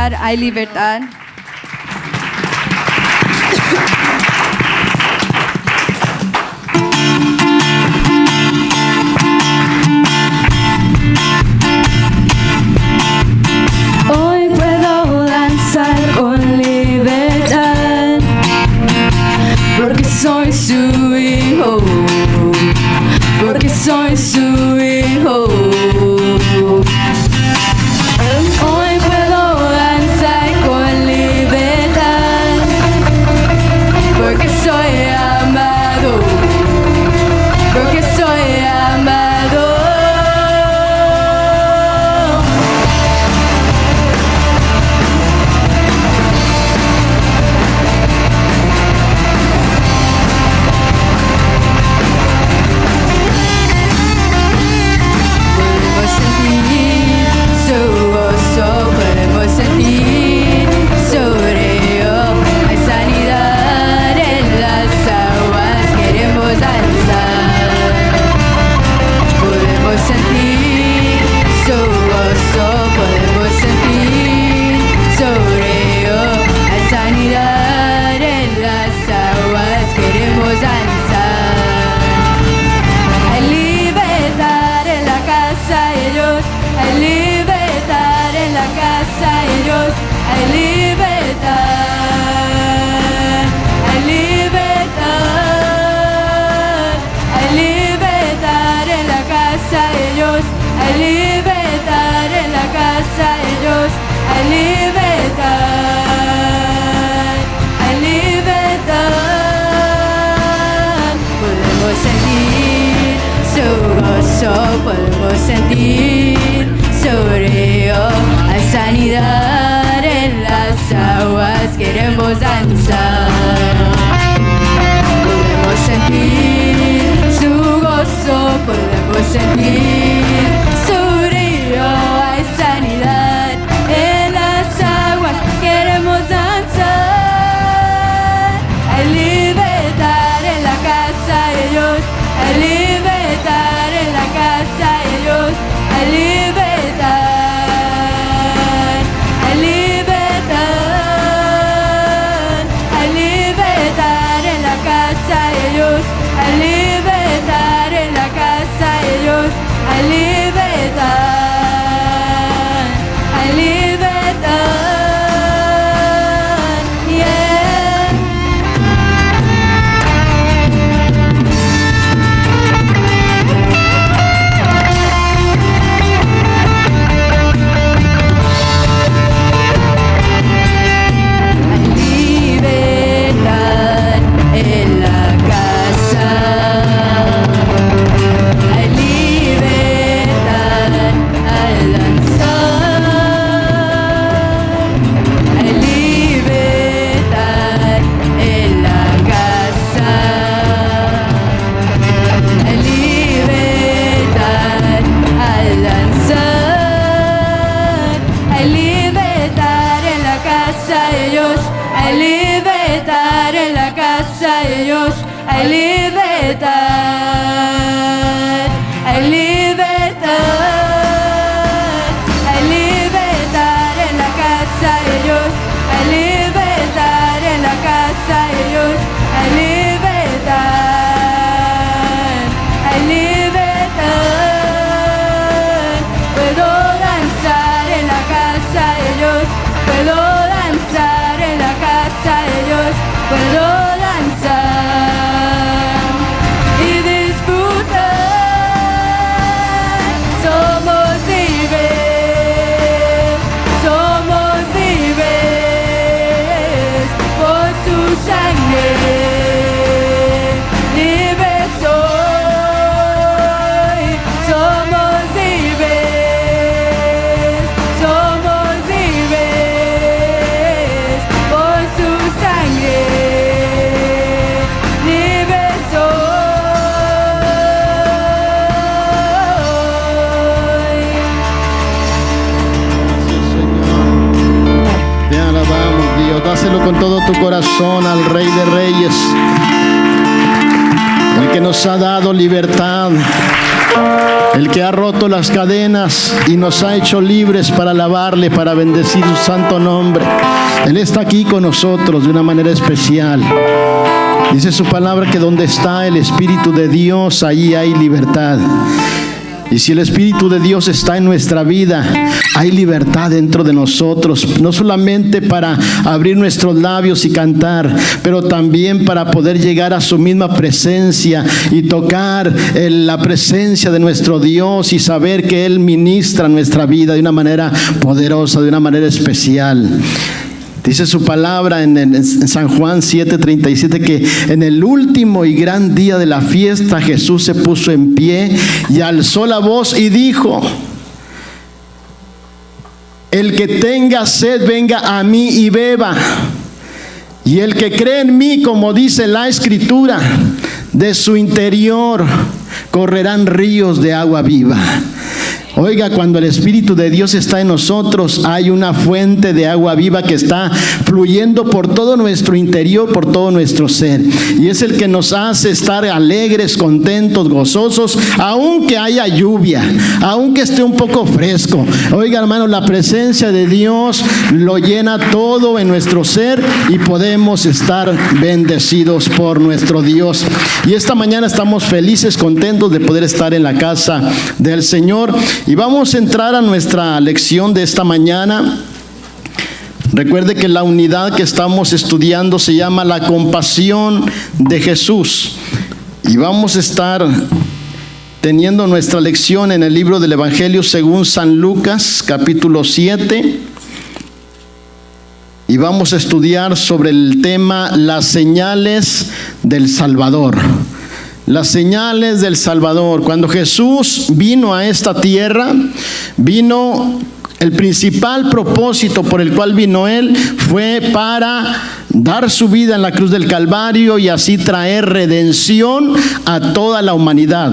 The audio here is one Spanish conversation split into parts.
libertad, hay libertad. Hoy puedo danzar con libertad, porque soy su hijo, porque soy su hijo. Hoy puedo danzar con libertad, porque soy amado, porque soy amado. Podemos sentir sobre yo, hay sanidad en las aguas, queremos danzar. Podemos sentir su gozo, podemos sentir sobre yo, hay sanidad en las aguas, queremos danzar. Hay libertad en la casa de Dios, hay libertad en la casa de Dios, hay libertad, hay libertad, hay libertad en la casa de Dios, hay libertad en la casa de Dios, hay libertad, hay libertad. Podemos sentir su gozo, podemos sentir sobre yo, hay sanidad en las aguas, queremos danzar. Podemos sentir su gozo, podemos sentir sobre yo, hay sanidad en las aguas, queremos danzar. Hay libertad en la casa de Dios, hay libertad en la casa de Dios, hay libertad, hay libertad, hay libertad en la casa de Dios, hay libertad en la casa de Dios, hay libertad, hay libertad, yeah. En la casa hay libertad al danzar, hay libertad en la casa, hay libertad al danzar, hay libertad en la casa de Dios, hay libertad en la casa de Dios, hay libertad, hay libertad, hay libertad en la casa de Dios, hay libertad en la casa de Dios, hay libertad, hay libertad. Puedo danzar en la casa de Dios, puedo danzar en la casa de Dios, puedo danzar y disfrutar. Somos libres por su sangre. Libres soy, somos libres por su sangre. Libres soy. Señor, te alabamos, Dios. Dáselo con todo tu corazón al Rey de Reyes, el que nos ha dado libertad, el que ha roto las cadenas y nos ha hecho libres para alabarle, para bendecir su santo nombre. Él está aquí con nosotros de una manera especial. Dice su palabra que donde está el Espíritu de Dios, allí hay libertad. Y si el Espíritu de Dios está en nuestra vida, hay libertad dentro de nosotros, no solamente para abrir nuestros labios y cantar, pero también para poder llegar a su misma presencia y tocar la presencia de nuestro Dios y saber que Él ministra nuestra vida de una manera poderosa, de una manera especial. Dice su palabra en San Juan 7:37 que en el último y gran día de la fiesta Jesús se puso en pie y alzó la voz y dijo: el que tenga sed venga a mí y beba. Y el que cree en mí, como dice la Escritura, de su interior correrán ríos de agua viva. Oiga, cuando el Espíritu de Dios está en nosotros, hay una fuente de agua viva que está fluyendo por todo nuestro interior, por todo nuestro ser. Y es el que nos hace estar alegres, contentos, gozosos, aunque haya lluvia, aunque esté un poco fresco. Oiga, hermano, la presencia de Dios lo llena todo en nuestro ser y podemos estar bendecidos por nuestro Dios. Y esta mañana estamos felices, contentos de poder estar en la casa del Señor. Y vamos a entrar a nuestra lección de esta mañana. Recuerde que la unidad que estamos estudiando se llama la compasión de Jesús. Y vamos a estar teniendo nuestra lección en el libro del Evangelio según San Lucas, capítulo 7. Y vamos a estudiar sobre el tema las señales del Salvador. Las señales del Salvador. Cuando Jesús vino a esta tierra, vino, el principal propósito por el cual vino Él fue para dar su vida en la cruz del Calvario y así traer redención a toda la humanidad.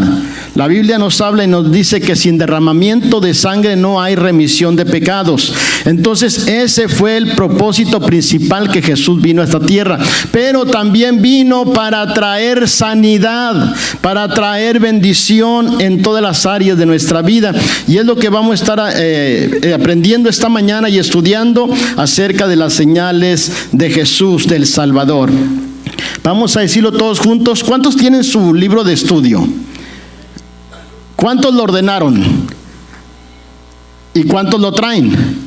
La Biblia nos habla y nos dice que sin derramamiento de sangre no hay remisión de pecados. Entonces ese fue el propósito principal que Jesús vino a esta tierra. Pero también vino para traer sanidad, para traer bendición en todas las áreas de nuestra vida. Y es lo que vamos a estar aprendiendo esta mañana y estudiando acerca de las señales de Jesús, del Salvador. Vamos a decirlo todos juntos. ¿Cuántos tienen su libro de estudio? ¿Cuántos lo ordenaron? ¿Y cuántos lo traen?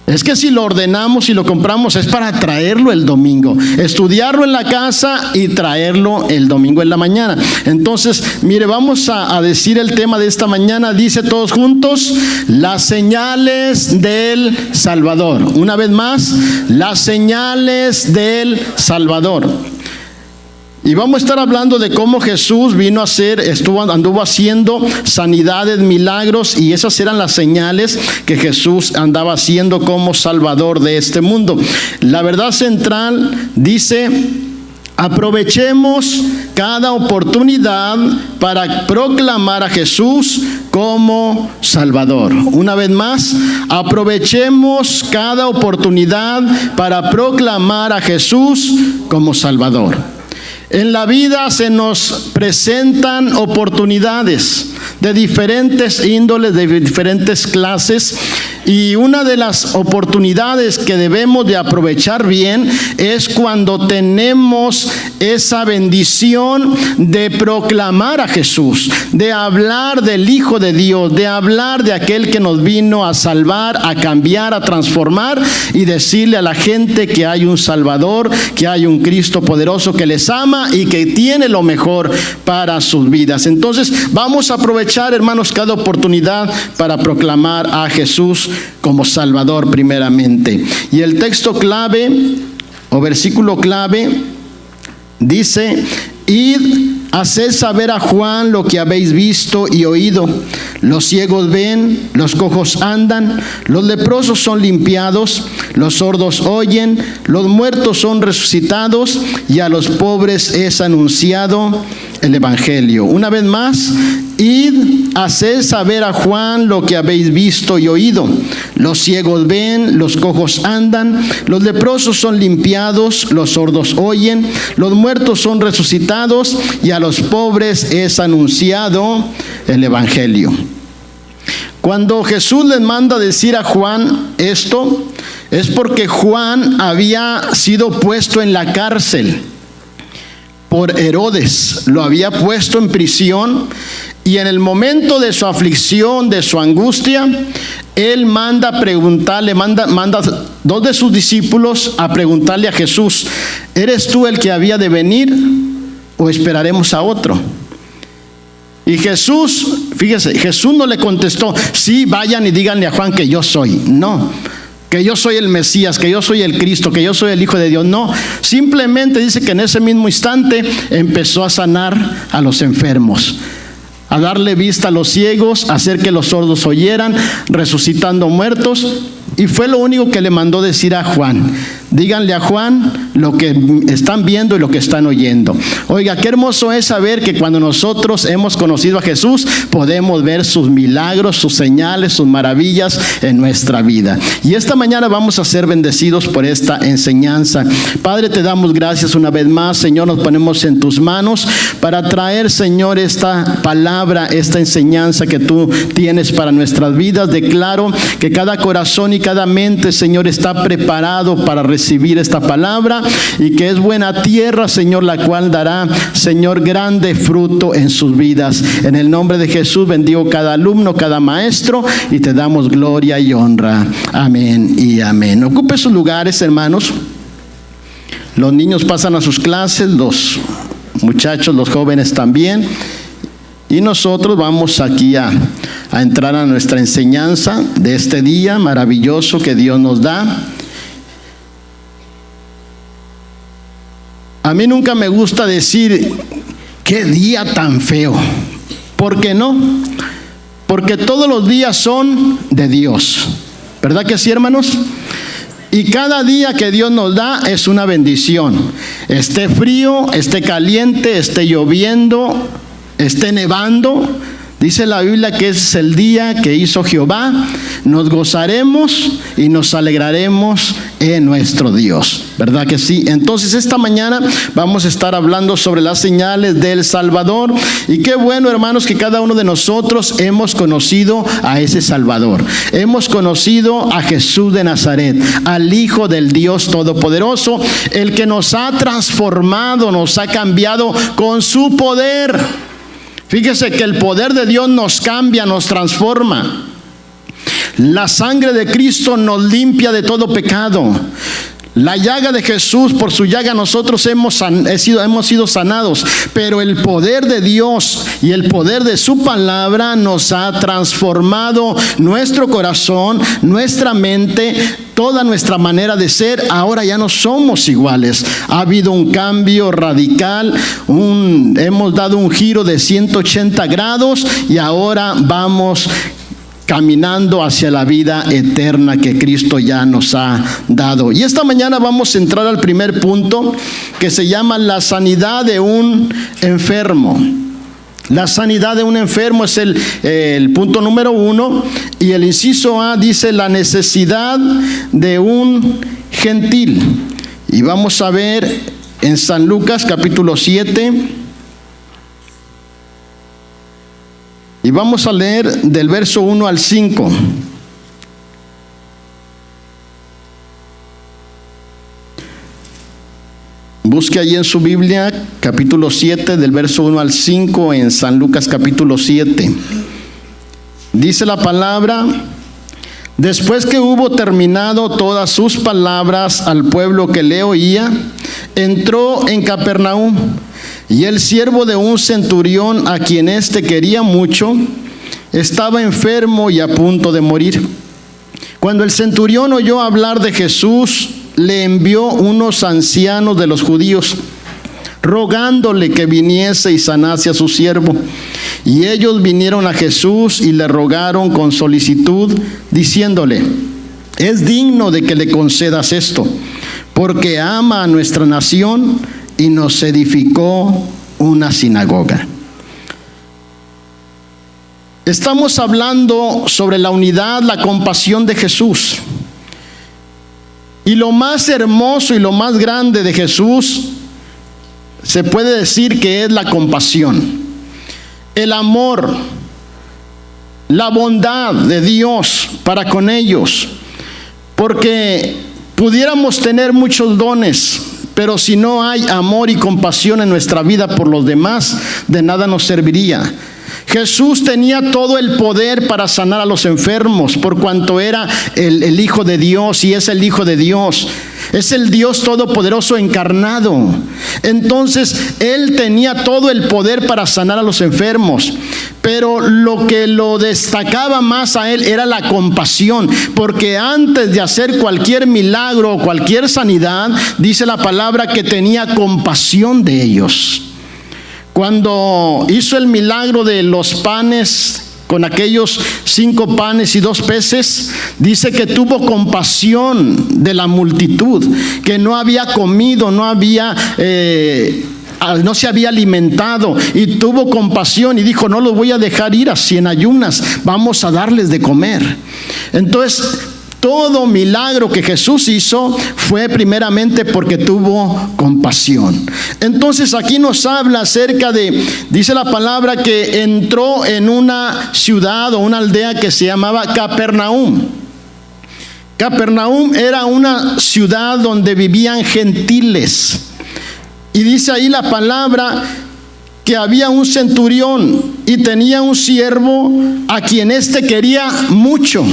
Es que si lo ordenamos y lo compramos es para traerlo el domingo, estudiarlo en la casa y traerlo el domingo en la mañana. Entonces, mire, vamos a decir el tema de esta mañana. Dice todos juntos: las señales del Salvador. Una vez más, las señales del Salvador. Y vamos a estar hablando de cómo Jesús vino a hacer, anduvo haciendo sanidades, milagros, y esas eran las señales que Jesús andaba haciendo como Salvador de este mundo. La verdad central dice: aprovechemos cada oportunidad para proclamar a Jesús como Salvador. Una vez más, aprovechemos cada oportunidad para proclamar a Jesús como Salvador. En la vida se nos presentan oportunidades de diferentes índoles, de diferentes clases, y una de las oportunidades que debemos de aprovechar bien es cuando tenemos esa bendición de proclamar a Jesús, de hablar del Hijo de Dios, de hablar de aquel que nos vino a salvar, a cambiar, a transformar, y decirle a la gente que hay un Salvador, que hay un Cristo poderoso que les ama y que tiene lo mejor para sus vidas. Entonces vamos a aprovechar, hermanos, cada oportunidad para proclamar a Jesús como Salvador primeramente. Y el texto clave o versículo clave dice: id, haced saber a Juan lo que habéis visto y oído. Los ciegos ven, los cojos andan, los leprosos son limpiados, los sordos oyen, los muertos son resucitados y a los pobres es anunciado el Evangelio. Una vez más, id, haced saber a Juan lo que habéis visto y oído. Los ciegos ven, los cojos andan, los leprosos son limpiados, los sordos oyen, los muertos son resucitados y a los pobres es anunciado el Evangelio. Cuando Jesús les manda decir a Juan esto, es porque Juan había sido puesto en la cárcel por Herodes. Lo había puesto en prisión y en el momento de su aflicción, de su angustia, él manda preguntarle, manda dos de sus discípulos a preguntarle a Jesús: ¿eres tú el que había de venir o esperaremos a otro? Y Jesús, fíjese, Jesús no le contestó: sí, vayan y díganle a Juan que yo soy. No, que yo soy el Mesías, que yo soy el Cristo, que yo soy el Hijo de Dios. No, simplemente dice que en ese mismo instante empezó a sanar a los enfermos, a darle vista a los ciegos, a hacer que los sordos oyeran, resucitando muertos. Y fue lo único que le mandó decir a Juan: díganle a Juan lo que están viendo y lo que están oyendo. Oiga, qué hermoso es saber que cuando nosotros hemos conocido a Jesús, podemos ver sus milagros, sus señales, sus maravillas en nuestra vida. Y esta mañana vamos a ser bendecidos por esta enseñanza. Padre, te damos gracias una vez más, Señor. Nos ponemos en tus manos para traer, Señor, esta palabra, esta enseñanza que tú tienes para nuestras vidas. Declaro que cada corazón y cada mente, Señor, está preparado para recibir esta palabra, y que es buena tierra, Señor, la cual dará, Señor, grande fruto en sus vidas. En el nombre de Jesús bendigo cada alumno, cada maestro, y te damos gloria y honra. Amén y amén. Ocupe sus lugares, hermanos. Los niños pasan a sus clases, los muchachos, los jóvenes también. Y nosotros vamos aquí a entrar a nuestra enseñanza de este día maravilloso que Dios nos da. A mí nunca me gusta decir qué día tan feo. ¿Por qué no? Porque todos los días son de Dios. ¿Verdad que sí, hermanos? Y cada día que Dios nos da es una bendición. Esté frío, esté caliente, esté lloviendo, esté nevando. Dice la Biblia que es el día que hizo Jehová. Nos gozaremos y nos alegraremos en nuestro Dios. ¿Verdad que sí? Entonces esta mañana vamos a estar hablando sobre las señales del Salvador. Y qué bueno, hermanos, que cada uno de nosotros hemos conocido a ese Salvador. Hemos conocido a Jesús de Nazaret, al Hijo del Dios Todopoderoso, el que nos ha transformado, nos ha cambiado con su poder. Fíjese que el poder de Dios nos cambia, nos transforma. La sangre de Cristo nos limpia de todo pecado. La llaga de Jesús, por su llaga nosotros hemos sido sanados. Pero el poder de Dios y el poder de su palabra nos ha transformado nuestro corazón, nuestra mente, toda nuestra manera de ser. Ahora ya no somos iguales. Ha habido un cambio radical, hemos dado un giro de 180 grados y ahora vamos caminando hacia la vida eterna que Cristo ya nos ha dado. Y esta mañana vamos a entrar al primer punto, que se llama la sanidad de un enfermo. La sanidad de un enfermo es el punto número 1. Y el inciso A dice la necesidad de un gentil. Y vamos a ver en San Lucas capítulo 7. Y vamos a leer del verso 1 al 5. Busque allí en su Biblia, capítulo 7, del verso 1 al 5, en San Lucas capítulo 7. Dice la palabra: después que hubo terminado todas sus palabras al pueblo que le oía, entró en Capernaum. Y el siervo de un centurión, a quien éste quería mucho, estaba enfermo y a punto de morir. Cuando el centurión oyó hablar de Jesús, le envió unos ancianos de los judíos, rogándole que viniese y sanase a su siervo. Y ellos vinieron a Jesús y le rogaron con solicitud, diciéndole: es digno de que le concedas esto, porque ama a nuestra nación y nos edificó una sinagoga. Estamos hablando sobre la unidad, la compasión de Jesús. Y lo más hermoso y lo más grande de Jesús se puede decir que es la compasión, el amor, la bondad de Dios para con ellos. Porque pudiéramos tener muchos dones, pero si no hay amor y compasión en nuestra vida por los demás, de nada nos serviría. Jesús tenía todo el poder para sanar a los enfermos, por cuanto era el Hijo de Dios, y es el Hijo de Dios. Es el Dios todopoderoso encarnado. Entonces, Él tenía todo el poder para sanar a los enfermos. Pero lo que lo destacaba más a Él era la compasión. Porque antes de hacer cualquier milagro o cualquier sanidad, dice la palabra que tenía compasión de ellos. Cuando hizo el milagro de los panes, con aquellos 5 panes y 2 peces, dice que tuvo compasión de la multitud, que no había comido, no se había alimentado, y tuvo compasión y dijo: no los voy a dejar ir así en ayunas, vamos a darles de comer. Entonces, todo milagro que Jesús hizo fue primeramente porque tuvo compasión. Entonces aquí nos habla acerca de, dice la palabra, que entró en una ciudad o una aldea que se llamaba Capernaum. Capernaum era una ciudad donde vivían gentiles. Y dice ahí la palabra que había un centurión y tenía un siervo a quien éste quería mucho.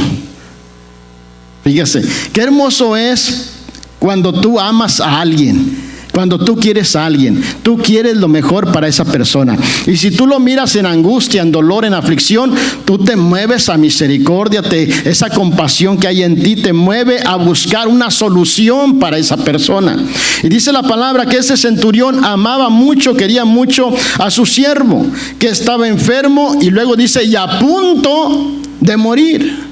Fíjese, qué hermoso es cuando tú amas a alguien, cuando tú quieres a alguien, tú quieres lo mejor para esa persona. Y si tú lo miras en angustia, en dolor, en aflicción, tú te mueves a misericordia, esa compasión que hay en ti te mueve a buscar una solución para esa persona. Y dice la palabra que ese centurión amaba mucho, quería mucho a su siervo, que estaba enfermo, y luego dice, y a punto de morir.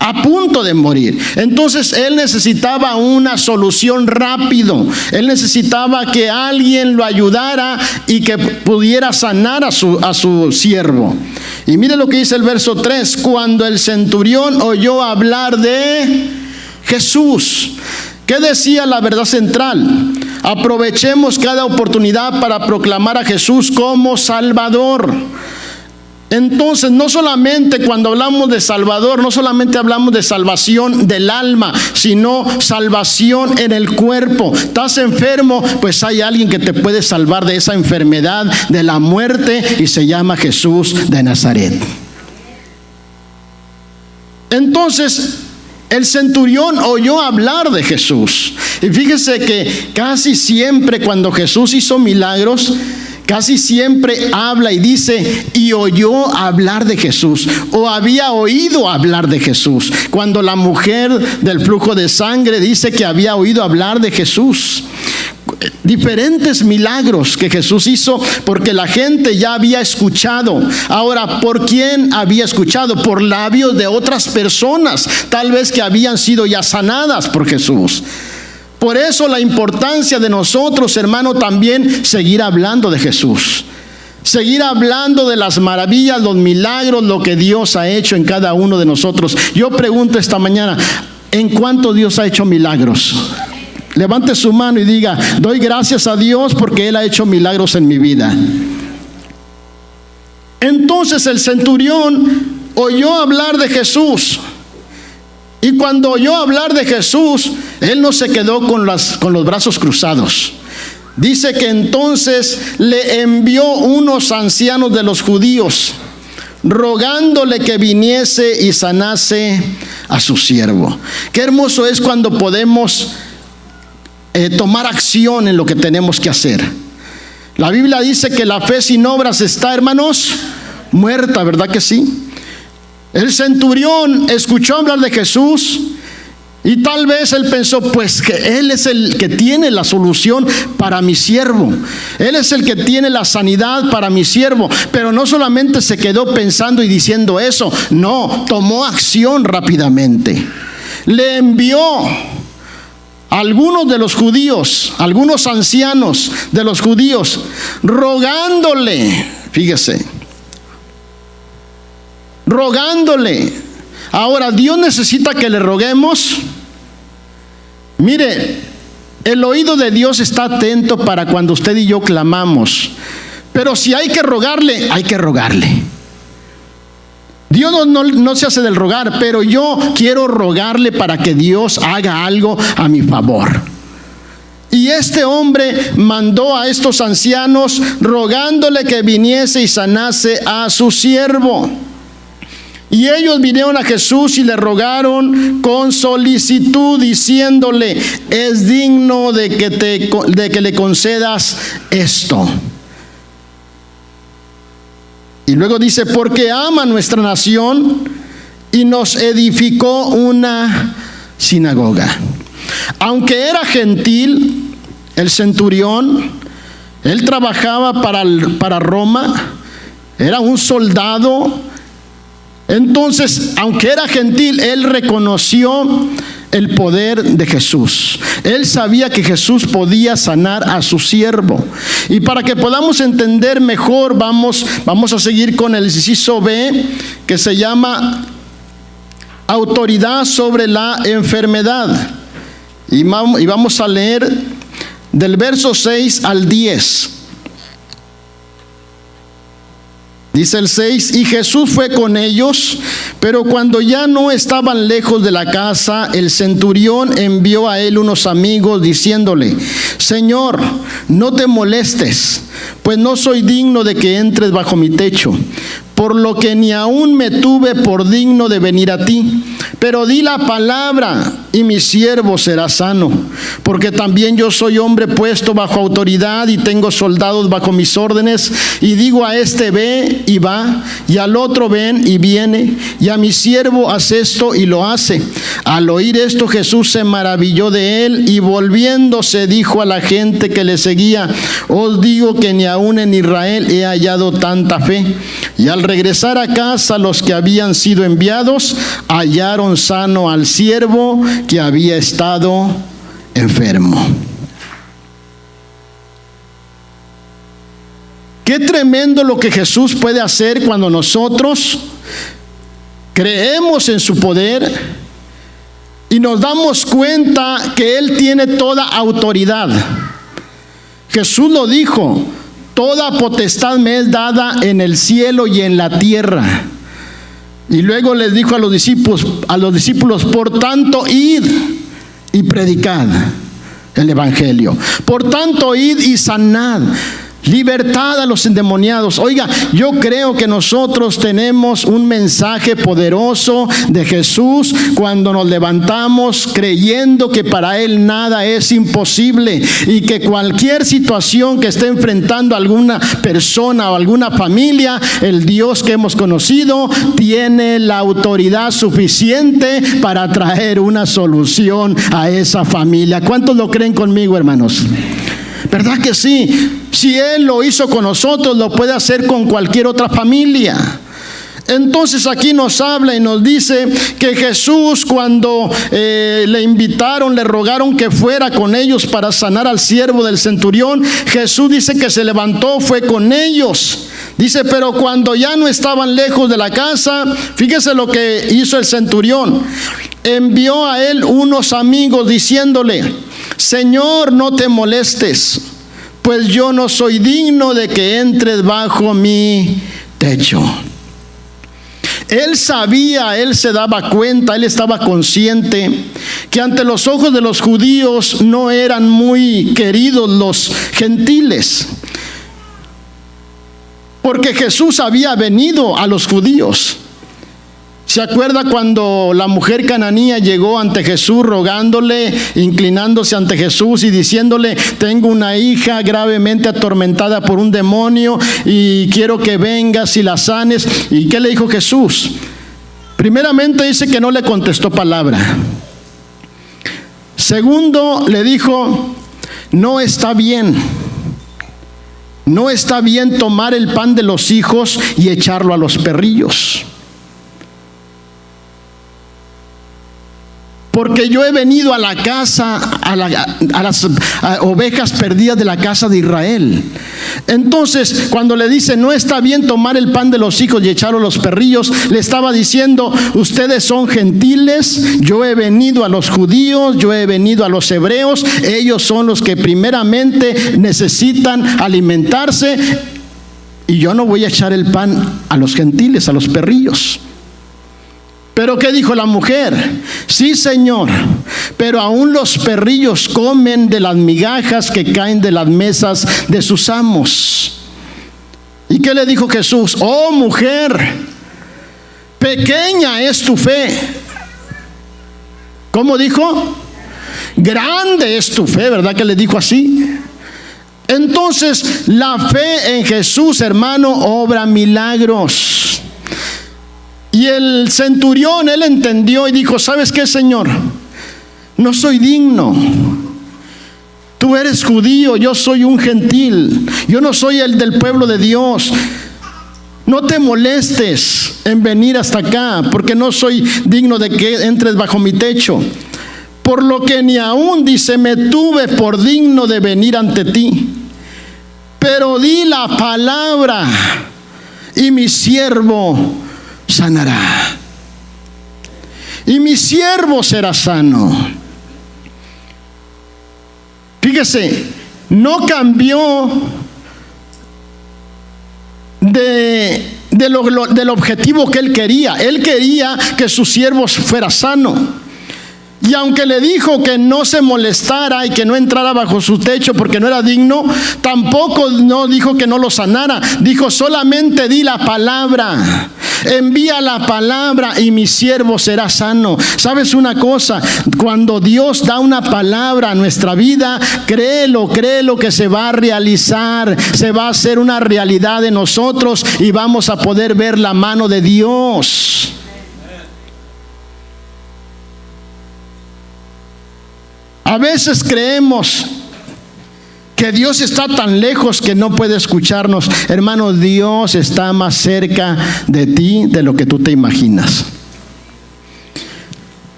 A punto de morir. Entonces él necesitaba una solución rápido. Él necesitaba que alguien lo ayudara y que pudiera sanar a su siervo. Y mire lo que dice el verso 3. Cuando el centurión oyó hablar de Jesús. ¿Qué decía la verdad central? Aprovechemos cada oportunidad para proclamar a Jesús como Salvador. Entonces, no solamente cuando hablamos de Salvador, no solamente hablamos de salvación del alma, sino salvación en el cuerpo. ¿Estás enfermo? Pues hay alguien que te puede salvar de esa enfermedad, de la muerte, y se llama Jesús de Nazaret. Entonces, el centurión oyó hablar de Jesús. Y fíjese que casi siempre cuando Jesús hizo milagros, casi siempre habla y dice, y oyó hablar de Jesús, o había oído hablar de Jesús. Cuando la mujer del flujo de sangre dice que había oído hablar de Jesús. Diferentes milagros que Jesús hizo porque la gente ya había escuchado. Ahora, ¿por quién había escuchado? Por labios de otras personas, tal vez que habían sido ya sanadas por Jesús. Por eso la importancia de nosotros, hermano, también seguir hablando de Jesús. Seguir hablando de las maravillas, los milagros, lo que Dios ha hecho en cada uno de nosotros. Yo pregunto esta mañana, ¿en cuánto Dios ha hecho milagros? Levante su mano y diga, doy gracias a Dios porque Él ha hecho milagros en mi vida. Entonces el centurión oyó hablar de Jesús. Y cuando oyó hablar de Jesús, él no se quedó con los brazos cruzados. Dice que entonces le envió unos ancianos de los judíos, rogándole que viniese y sanase a su siervo. Qué hermoso es cuando podemos tomar acción en lo que tenemos que hacer. La Biblia dice que la fe sin obras está, hermanos, muerta, ¿verdad que sí? El centurión escuchó hablar de Jesús y tal vez él pensó, pues que Él es el que tiene la solución para mi siervo. Él es el que tiene la sanidad para mi siervo. Pero no solamente se quedó pensando y diciendo eso, no, tomó acción rápidamente. le envió a algunos de los judíos, algunos ancianos de los judíos, rogándole, fíjese, rogándole. Ahora, Dios necesita que le roguemos. Mire, el oído de Dios está atento para cuando usted y yo clamamos. Pero si hay que rogarle, hay que rogarle. Dios no se hace del rogar, pero yo quiero rogarle para que Dios haga algo a mi favor. Y este hombre mandó a estos ancianos rogándole que viniese y sanase a su siervo. Y ellos vinieron a Jesús y le rogaron con solicitud, diciéndole: es digno de que le concedas esto. Y luego dice: porque ama nuestra nación y nos edificó una sinagoga. Aunque era gentil, el centurión, él trabajaba para Roma, era un soldado. Entonces, aunque era gentil, él reconoció el poder de Jesús. Él sabía que Jesús podía sanar a su siervo. Y para que podamos entender mejor, vamos a seguir con el inciso B, que se llama autoridad sobre la enfermedad. Y vamos a leer del verso 6 al 10. Dice el 6: y Jesús fue con ellos, pero cuando ya no estaban lejos de la casa, el centurión envió a él unos amigos diciéndole: Señor, no te molestes, pues no soy digno de que entres bajo mi techo, por lo que ni aún me tuve por digno de venir a ti. Pero di la palabra y mi siervo será sano, porque también yo soy hombre puesto bajo autoridad y tengo soldados bajo mis órdenes, y digo a este: ve y va, y al otro: ven y viene, y a mi siervo: haz esto, y lo hace. Al oír esto, Jesús se maravilló de él, y volviéndose dijo a la gente que le seguía: os digo que ni aún en Israel he hallado tanta fe. Y al regresar a casa, los que habían sido enviados hallaron sano al siervo que había estado enfermo. Qué tremendo lo que Jesús puede hacer cuando nosotros creemos en su poder y nos damos cuenta que Él tiene toda autoridad. Jesús lo dijo: toda potestad me es dada en el cielo y en la tierra. Y luego les dijo a los discípulos: por tanto, id y predicad el evangelio. Por tanto, id y sanad. Libertad a los endemoniados. Oiga, yo creo que nosotros tenemos un mensaje poderoso de Jesús cuando nos levantamos creyendo que para Él nada es imposible, y que cualquier situación que esté enfrentando alguna persona o alguna familia, el Dios que hemos conocido tiene la autoridad suficiente para traer una solución a esa familia. ¿Cuántos lo creen conmigo, hermanos? ¿Verdad que sí? Si Él lo hizo con nosotros, lo puede hacer con cualquier otra familia. Entonces aquí nos habla y nos dice que Jesús, cuando le invitaron, le rogaron que fuera con ellos para sanar al siervo del centurión, Jesús dice que se levantó, fue con ellos. Dice: pero cuando ya no estaban lejos de la casa, fíjese lo que hizo el centurión. Envió a él unos amigos diciéndole: Señor, no te molestes, pues yo no soy digno de que entres bajo mi techo. Él sabía, él se daba cuenta, él estaba consciente que ante los ojos de los judíos no eran muy queridos los gentiles, porque Jesús había venido a los judíos. ¿Se acuerda cuando la mujer cananea llegó ante Jesús rogándole, inclinándose ante Jesús y diciéndole: tengo una hija gravemente atormentada por un demonio y quiero que vengas y la sanes? ¿Y qué le dijo Jesús? Primeramente dice que no le contestó palabra. Segundo, le dijo: no está bien. No está bien tomar el pan de los hijos y echarlo a los perrillos. porque yo he venido a la casa, a las ovejas perdidas de la casa de Israel. Entonces, cuando le dice, no está bien tomar el pan de los hijos y echarlo a los perrillos, le estaba diciendo, ustedes son gentiles, yo he venido a los judíos, yo he venido a los hebreos, ellos son los que primeramente necesitan alimentarse, y yo no voy a echar el pan a los gentiles, a los perrillos. Pero ¿qué dijo la mujer? Sí, Señor, pero aún los perrillos comen de las migajas que caen de las mesas de sus amos. ¿Y qué le dijo Jesús? Oh, mujer, pequeña es tu fe. ¿Cómo dijo? Grande es tu fe, ¿verdad que le dijo así? Entonces, la fe en Jesús, hermano, obra milagros. Y el centurión, él entendió y dijo, ¿sabes qué, Señor? No soy digno. Tú eres judío, yo soy un gentil. Yo no soy el del pueblo de Dios. No te molestes en venir hasta acá, porque no soy digno de que entres bajo mi techo. Por lo que ni aún, dice, me tuve por digno de venir ante ti. Pero di la palabra y mi siervo sanará. Y mi siervo será sano. Fíjese, no cambió del objetivo que él quería. Él quería que su siervo fuera sano. Y aunque le dijo que no se molestara y que no entrara bajo su techo porque no era digno, tampoco no dijo que no lo sanara. Dijo, solamente di la palabra. Envía la palabra y mi siervo será sano. ¿Sabes una cosa? Cuando Dios da una palabra a nuestra vida, créelo que se va a realizar, se va a hacer una realidad en nosotros y vamos a poder ver la mano de Dios. A veces creemos que Dios está tan lejos que no puede escucharnos. Hermano, Dios está más cerca de ti de lo que tú te imaginas.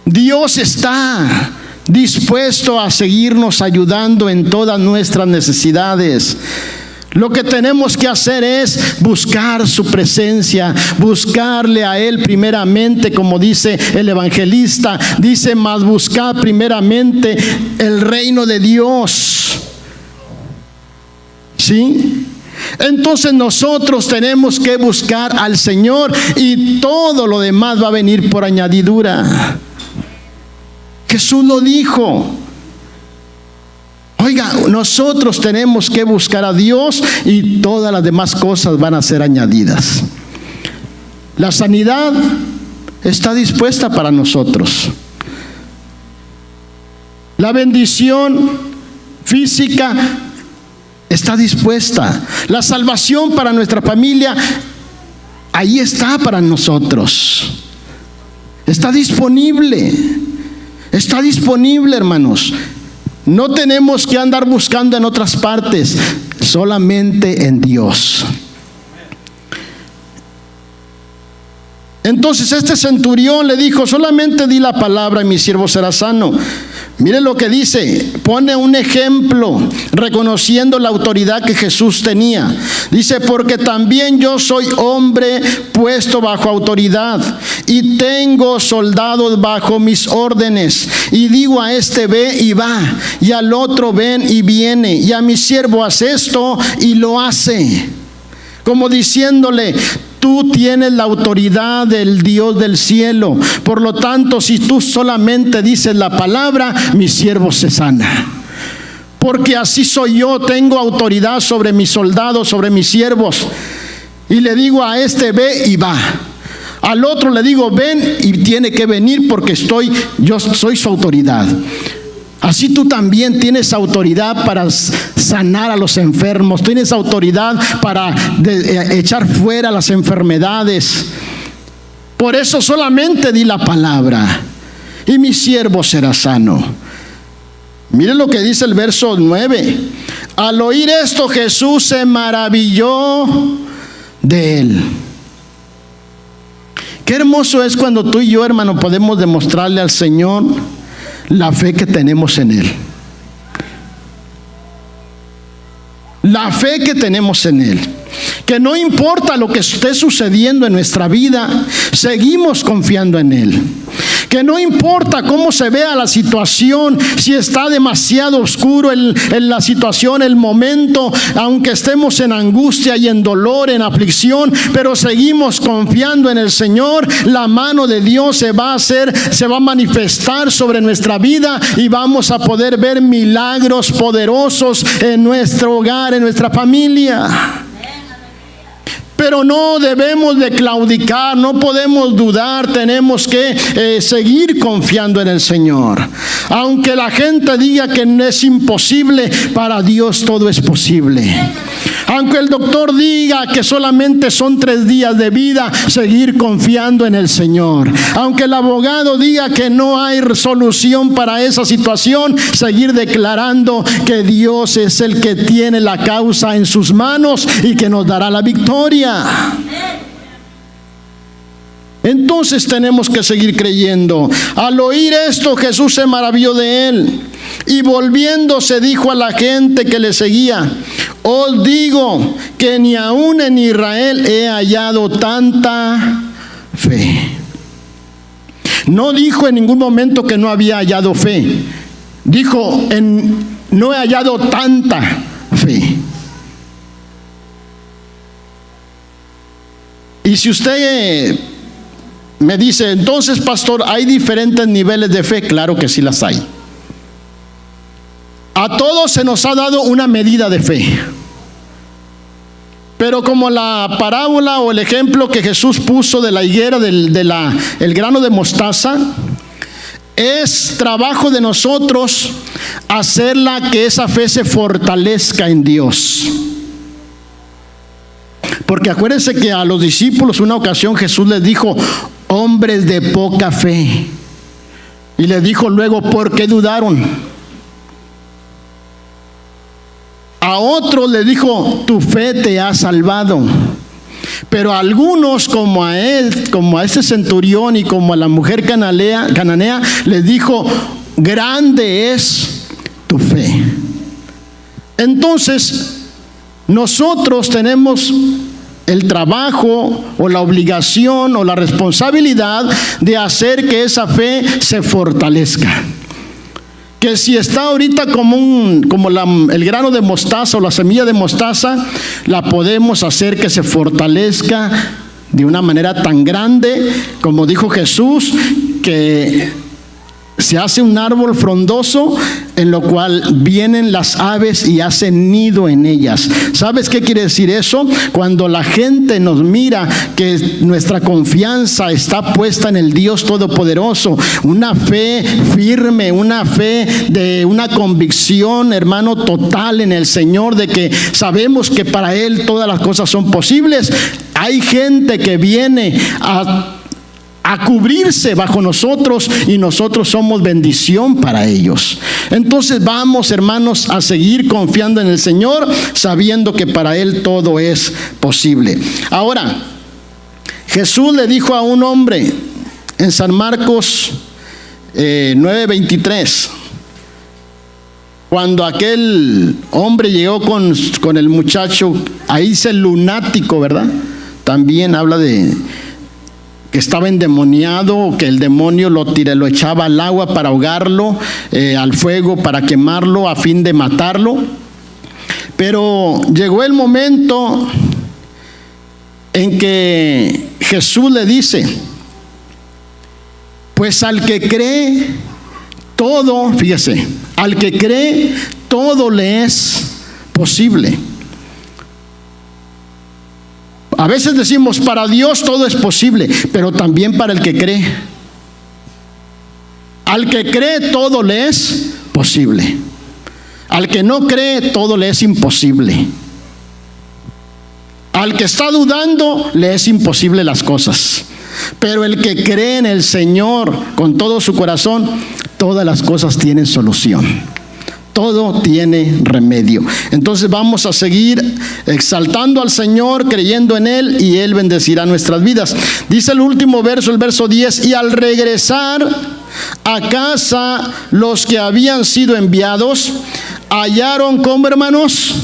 Dios está dispuesto a seguirnos ayudando en todas nuestras necesidades. Lo que tenemos que hacer es buscar su presencia, buscarle a Él primeramente, como dice el evangelista. Dice, mas buscad primeramente el reino de Dios. ¿Sí? Entonces nosotros tenemos que buscar al Señor y todo lo demás va a venir por añadidura. Jesús lo dijo. Oiga, nosotros tenemos que buscar a Dios y todas las demás cosas van a ser añadidas. La sanidad está dispuesta para nosotros. La bendición física está dispuesta. La salvación para nuestra familia, ahí está para nosotros. Está disponible. Está disponible, hermanos. No tenemos que andar buscando en otras partes, solamente en Dios. Entonces este centurión le dijo, solamente di la palabra y mi siervo será sano. Miren lo que dice, pone un ejemplo reconociendo la autoridad que Jesús tenía. Dice, porque también yo soy hombre puesto bajo autoridad y tengo soldados bajo mis órdenes. Y digo a este ve y va, y al otro ven y viene, y a mi siervo haz esto y lo hace. Como diciéndole, tú tienes la autoridad del Dios del cielo. Por lo tanto, si tú solamente dices la palabra, mi siervo se sana. Porque así soy yo, tengo autoridad sobre mis soldados, sobre mis siervos. Y le digo a este ve y va. Al otro le digo ven y tiene que venir porque yo soy su autoridad. Así tú también tienes autoridad para sanar a los enfermos. Tienes autoridad para echar fuera las enfermedades. Por eso solamente di la palabra y mi siervo será sano. Miren lo que dice el verso 9. Al oír esto, Jesús se maravilló de él Qué hermoso es cuando tú y yo, hermano, podemos demostrarle al Señor la fe que tenemos en Él. La fe que tenemos en Él. Que no importa lo que esté sucediendo en nuestra vida, seguimos confiando en Él. Que no importa cómo se vea la situación, si está demasiado oscuro en la situación, el momento, aunque estemos en angustia y en dolor, en aflicción, pero seguimos confiando en el Señor, la mano de Dios se va a manifestar sobre nuestra vida y vamos a poder ver milagros poderosos en nuestro hogar, en nuestra familia. Pero no debemos de claudicar, no podemos dudar, tenemos que seguir confiando en el Señor. Aunque la gente diga que no es imposible, para Dios todo es posible. Aunque el doctor diga que solamente son 3 días de vida, seguir confiando en el Señor. Aunque el abogado diga que no hay solución para esa situación, seguir declarando que Dios es el que tiene la causa en sus manos y que nos dará la victoria. Entonces tenemos que seguir creyendo. Al oír esto, Jesús se maravilló de él y volviéndose dijo a la gente que le seguía: os digo que ni aún en Israel he hallado tanta fe. No dijo en ningún momento que no había hallado fe. Dijo, no he hallado tanta fe. Y si usted me dice, entonces, pastor, ¿hay diferentes niveles de fe? Claro que sí las hay. A todos se nos ha dado una medida de fe. Pero como la parábola o el ejemplo que Jesús puso de la higuera, el grano de mostaza, es trabajo de nosotros hacerla que esa fe se fortalezca en Dios. Porque acuérdense que a los discípulos una ocasión Jesús les dijo: hombres de poca fe. Y les dijo luego: ¿por qué dudaron? A otros les dijo: tu fe te ha salvado. Pero a algunos, como a él, como a ese centurión y como a la mujer cananea, les dijo: grande es tu fe. Entonces, nosotros tenemos el trabajo o la obligación o la responsabilidad de hacer que esa fe se fortalezca. Que si está ahorita como el grano de mostaza o la semilla de mostaza, la podemos hacer que se fortalezca de una manera tan grande, como dijo Jesús, que se hace un árbol frondoso en lo cual vienen las aves y hacen nido en ellas. ¿Sabes qué quiere decir eso? Cuando la gente nos mira que nuestra confianza está puesta en el Dios Todopoderoso, una fe firme, una fe de una convicción, hermano, total en el Señor, de que sabemos que para Él todas las cosas son posibles. Hay gente que viene a cubrirse bajo nosotros y nosotros somos bendición para ellos. Entonces vamos, hermanos, a seguir confiando en el Señor, sabiendo que para Él todo es posible. Ahora, Jesús le dijo a un hombre en San Marcos 9:23, cuando aquel hombre llegó con el muchacho, ahí dice el lunático, ¿verdad? También habla de que estaba endemoniado, que el demonio lo echaba al agua para ahogarlo, al fuego para quemarlo, a fin de matarlo. Pero llegó el momento en que Jesús le dice: pues al que cree todo, fíjese, al que cree todo le es posible. A veces decimos, para Dios todo es posible, pero también para el que cree. Al que cree todo le es posible. Al que no cree todo le es imposible. Al que está dudando le es imposible las cosas. Pero el que cree en el Señor con todo su corazón, todas las cosas tienen solución. Todo tiene remedio. Entonces vamos a seguir exaltando al Señor, creyendo en Él, y Él bendecirá nuestras vidas. Dice el último verso, el verso 10: y al regresar a casa los que habían sido enviados, hallaron, ¿cómo, hermanos?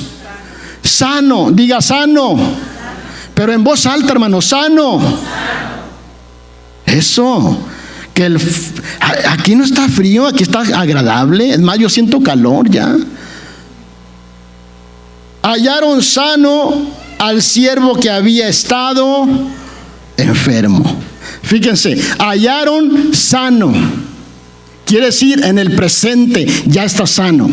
Sano, diga sano, pero en voz alta, hermanos, sano. Eso. Que aquí no está frío, aquí está agradable. Es más, yo siento calor ya. Hallaron sano al siervo que había estado enfermo. Fíjense, hallaron sano. Quiere decir, en el presente ya está sano.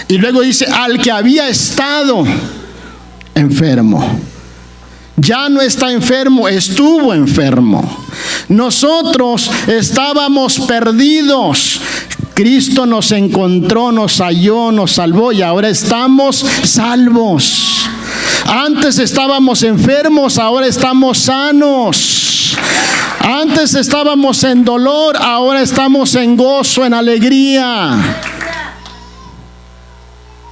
Y luego dice, al que había estado enfermo. Ya no está enfermo, estuvo enfermo. Nosotros estábamos perdidos. Cristo nos encontró, nos halló, nos salvó, y ahora estamos salvos. Antes estábamos enfermos, ahora estamos sanos. Antes estábamos en dolor, ahora estamos en gozo, en alegría.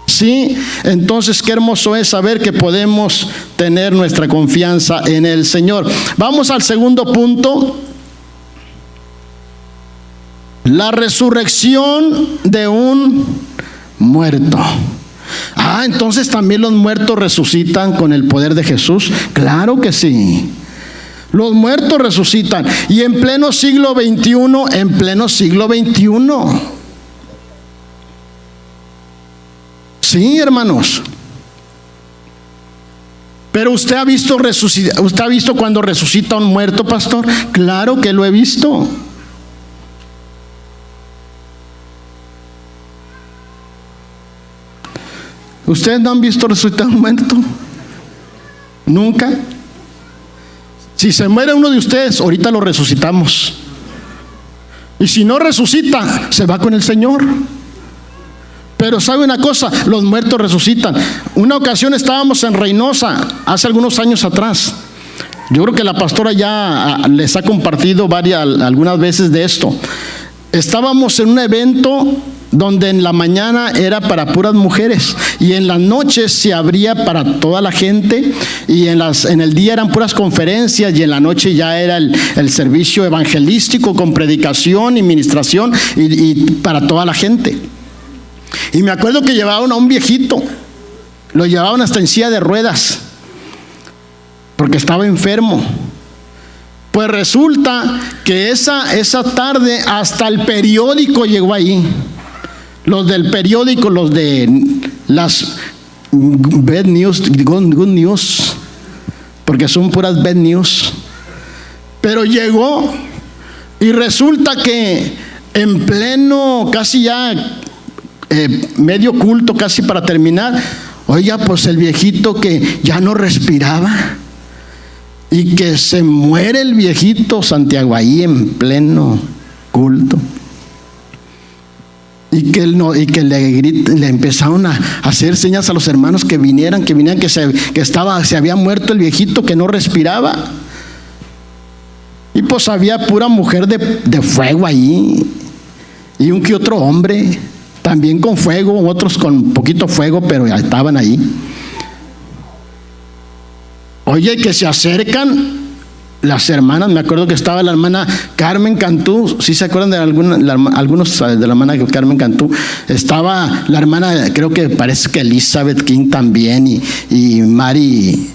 ¿Sí? Entonces, qué hermoso es saber que podemos tener nuestra confianza en el Señor. Vamos al segundo punto. La resurrección de un muerto. Entonces también los muertos resucitan con el poder de Jesús. Claro que sí. Los muertos resucitan. Y en pleno siglo XXI, Sí, hermanos. Pero usted ha visto cuando resucita un muerto, pastor. Claro que lo he visto. ¿Ustedes no han visto resucitar un muerto? ¿Nunca? Si se muere uno de ustedes, ahorita lo resucitamos. Y si no resucita, se va con el Señor. Pero ¿sabe una cosa? Los muertos resucitan. Una ocasión estábamos en Reynosa, hace algunos años atrás. Yo creo que la pastora ya les ha compartido algunas veces de esto. Estábamos en un evento donde en la mañana era para puras mujeres y en las noches se abría para toda la gente, y en el día eran puras conferencias, y en la noche ya era el servicio evangelístico con predicación y ministración y para toda la gente. Y me acuerdo que llevaban a un viejito, lo llevaban hasta en silla de ruedas porque estaba enfermo. Pues resulta que esa tarde hasta el periódico llegó ahí. Los del periódico, los de las bad news, good news, porque son puras bad news. Pero llegó y resulta que en pleno, casi ya medio culto, casi para terminar, oiga, pues el viejito que ya no respiraba, y que se muere el viejito Santiago ahí en pleno culto. Y que le empezaron a hacer señas a los hermanos que vinieran, que se había muerto el viejito, que no respiraba. Y pues había pura mujer de fuego ahí, y un que otro hombre también con fuego, otros con poquito fuego, pero ya estaban ahí. Oye, que se acercan las hermanas. Me acuerdo que estaba la hermana Carmen Cantú. ¿Sí se acuerdan de algunos de la hermana Carmen Cantú? Estaba la hermana, creo que parece que Elizabeth King también, y Mari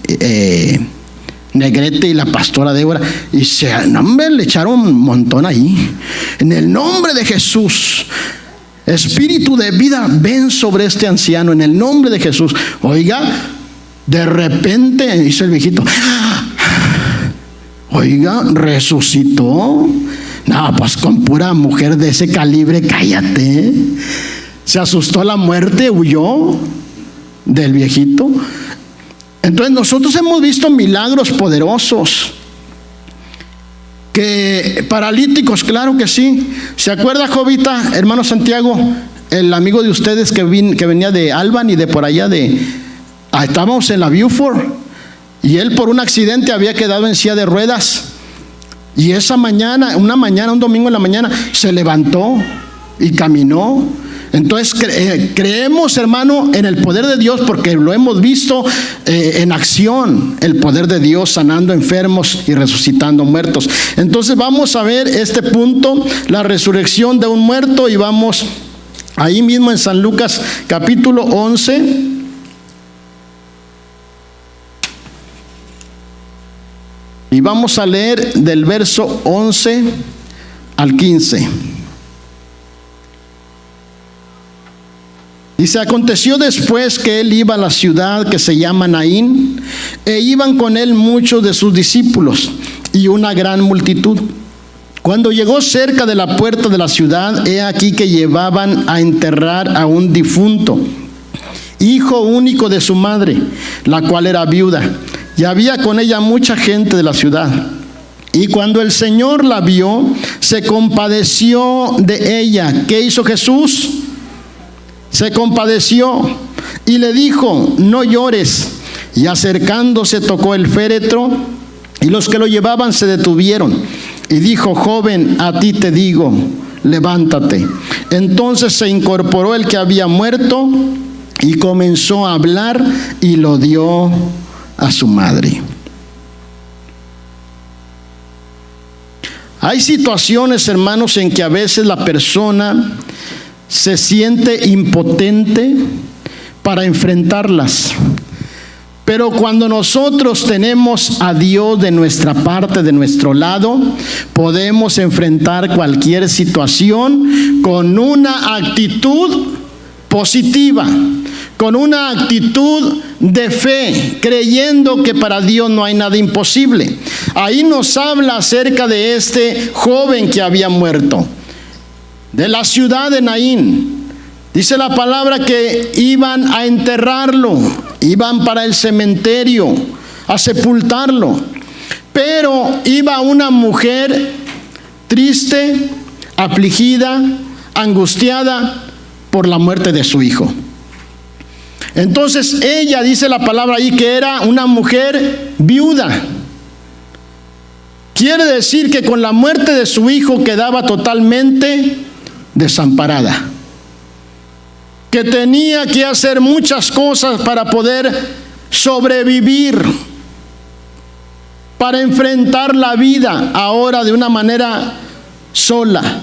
Negrete, y la pastora Débora. Y le echaron un montón ahí. En el nombre de Jesús, espíritu de vida, ven sobre este anciano, en el nombre de Jesús. Oiga, de repente hizo el viejito, oiga, resucitó. No, pues con pura mujer de ese calibre, cállate. Se asustó a la muerte, huyó del viejito. Entonces nosotros hemos visto milagros poderosos. Que paralíticos, claro que sí. ¿Se acuerda, Jovita, hermano Santiago, el amigo de ustedes que venía de Albany, de por allá estábamos en la Beaufort, y él por un accidente había quedado en silla de ruedas, y esa mañana, un domingo en la mañana, se levantó y caminó. Entonces creemos, hermano, en el poder de Dios porque lo hemos visto en acción, el poder de Dios sanando enfermos y resucitando muertos. Entonces vamos a ver este punto, la resurrección de un muerto, y vamos ahí mismo en San Lucas capítulo 11. Y vamos a leer del verso 11 al 15. Dice: aconteció después que él iba a la ciudad que se llama Naín, e iban con él muchos de sus discípulos y una gran multitud. Cuando llegó cerca de la puerta de la ciudad, he aquí que llevaban a enterrar a un difunto, hijo único de su madre, la cual era viuda, y había con ella mucha gente de la ciudad. Y cuando el Señor la vio, se compadeció de ella. ¿Qué hizo Jesús? Se compadeció y le dijo: no llores. Y acercándose tocó el féretro, y los que lo llevaban se detuvieron. Y dijo: joven, a ti te digo, levántate. Entonces se incorporó el que había muerto y comenzó a hablar, y lo dio a su madre. Hay situaciones, hermanos, en que a veces la persona se siente impotente para enfrentarlas. Pero cuando nosotros tenemos a Dios de nuestra parte, de nuestro lado, podemos enfrentar cualquier situación con una actitud positiva, con una actitud de fe, creyendo que para Dios no hay nada imposible. Ahí nos habla acerca de este joven que había muerto, de la ciudad de Naín. Dice la palabra que iban a enterrarlo, iban para el cementerio a sepultarlo, pero iba una mujer triste, afligida, angustiada por la muerte de su hijo. Entonces ella, dice la palabra ahí, que era una mujer viuda. Quiere decir que con la muerte de su hijo quedaba totalmente desamparada, que tenía que hacer muchas cosas para poder sobrevivir, para enfrentar la vida ahora de una manera sola.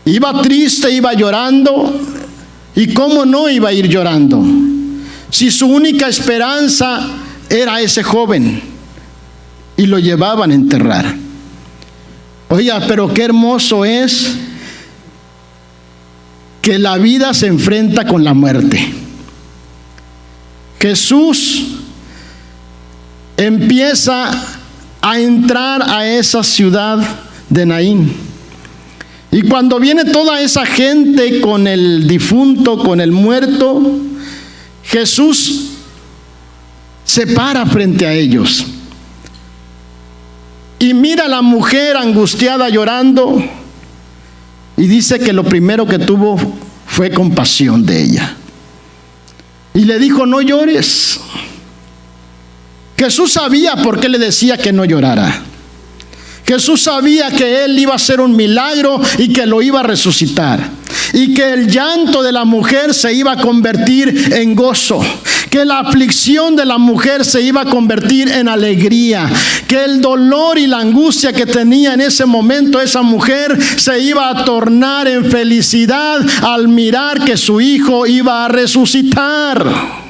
Iba triste, iba llorando. ¿Y cómo no iba a ir llorando? Si su única esperanza era ese joven y lo llevaban a enterrar. Oiga, pero qué hermoso es que la vida se enfrenta con la muerte. Jesús empieza a entrar a esa ciudad de Naín. Y cuando viene toda esa gente con el difunto, con el muerto, Jesús se para frente a ellos y mira a la mujer angustiada llorando, y dice que lo primero que tuvo fue compasión de ella. Y le dijo: no llores. Jesús sabía por qué le decía que no llorara. Jesús sabía que Él iba a hacer un milagro y que lo iba a resucitar, y que el llanto de la mujer se iba a convertir en gozo, que la aflicción de la mujer se iba a convertir en alegría, que el dolor y la angustia que tenía en ese momento esa mujer se iba a tornar en felicidad al mirar que su hijo iba a resucitar.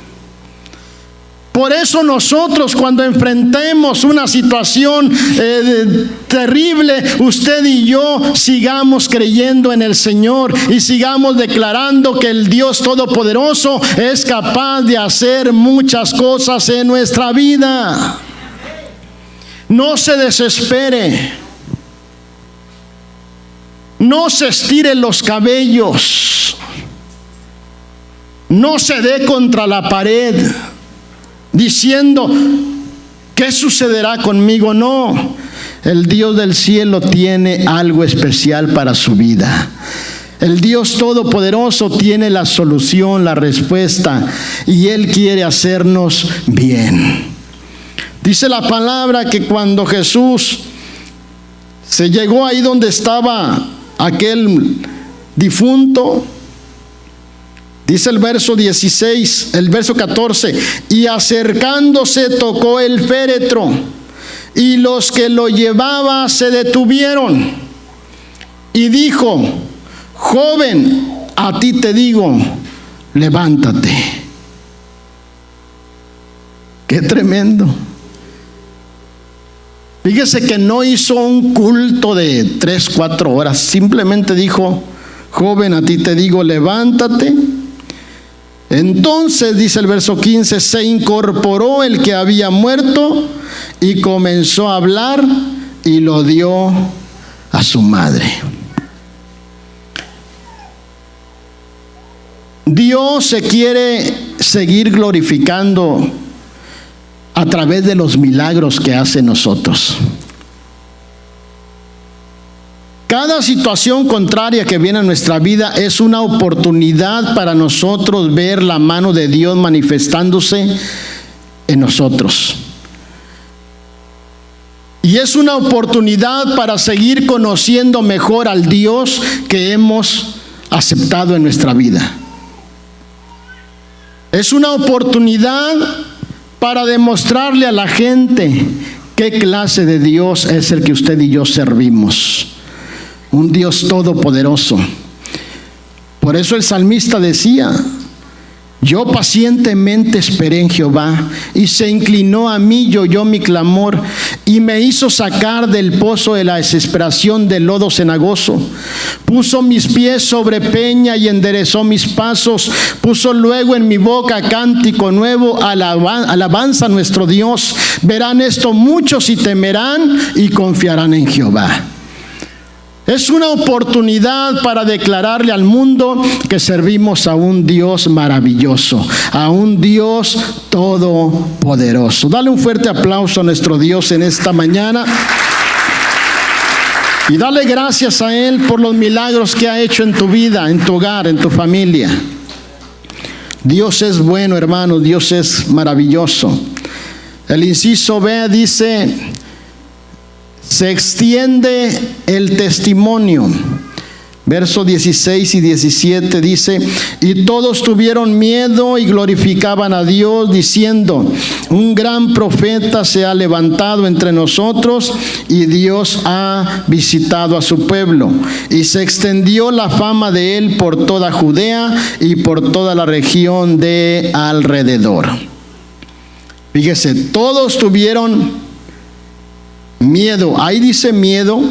Por eso nosotros, cuando enfrentemos una situación terrible, usted y yo sigamos creyendo en el Señor y sigamos declarando que el Dios Todopoderoso es capaz de hacer muchas cosas en nuestra vida. No se desespere, no se estire los cabellos, no se dé contra la pared diciendo: ¿qué sucederá conmigo? No, el Dios del cielo tiene algo especial para su vida. El Dios Todopoderoso tiene la solución, la respuesta, y Él quiere hacernos bien. Dice la palabra que cuando Jesús se llegó ahí donde estaba aquel difunto. Dice el verso 16, el verso 14, y acercándose tocó el féretro, y los que lo llevaban se detuvieron, y dijo: joven, a ti te digo, levántate. Qué tremendo. Fíjese que no hizo un culto de 3, 4 horas, simplemente dijo: joven, a ti te digo, levántate. Entonces, dice el verso 15, se incorporó el que había muerto y comenzó a hablar y lo dio a su madre. Dios se quiere seguir glorificando a través de los milagros que hace en nosotros. Cada situación contraria que viene a nuestra vida es una oportunidad para nosotros ver la mano de Dios manifestándose en nosotros. Y es una oportunidad para seguir conociendo mejor al Dios que hemos aceptado en nuestra vida. Es una oportunidad para demostrarle a la gente qué clase de Dios es el que usted y yo servimos. Un Dios todopoderoso. Por eso el salmista decía: yo pacientemente esperé en Jehová, y se inclinó a mí y oyó mi clamor, y me hizo sacar del pozo de la desesperación, del lodo cenagoso. Puso mis pies sobre peña y enderezó mis pasos. Puso luego en mi boca cántico nuevo, alabanza a nuestro Dios. Verán esto muchos y temerán y confiarán en Jehová. Es una oportunidad para declararle al mundo que servimos a un Dios maravilloso, a un Dios todopoderoso. Dale un fuerte aplauso a nuestro Dios en esta mañana. Y dale gracias a Él por los milagros que ha hecho en tu vida, en tu hogar, en tu familia. Dios es bueno, hermanos, Dios es maravilloso. El inciso B dice: se extiende el testimonio. Versos 16 y 17 dice: y todos tuvieron miedo y glorificaban a Dios, diciendo: un gran profeta se ha levantado entre nosotros, y Dios ha visitado a su pueblo. Y se extendió la fama de él por toda Judea y por toda la región de alrededor. Fíjese, todos tuvieron miedo. Ahí dice miedo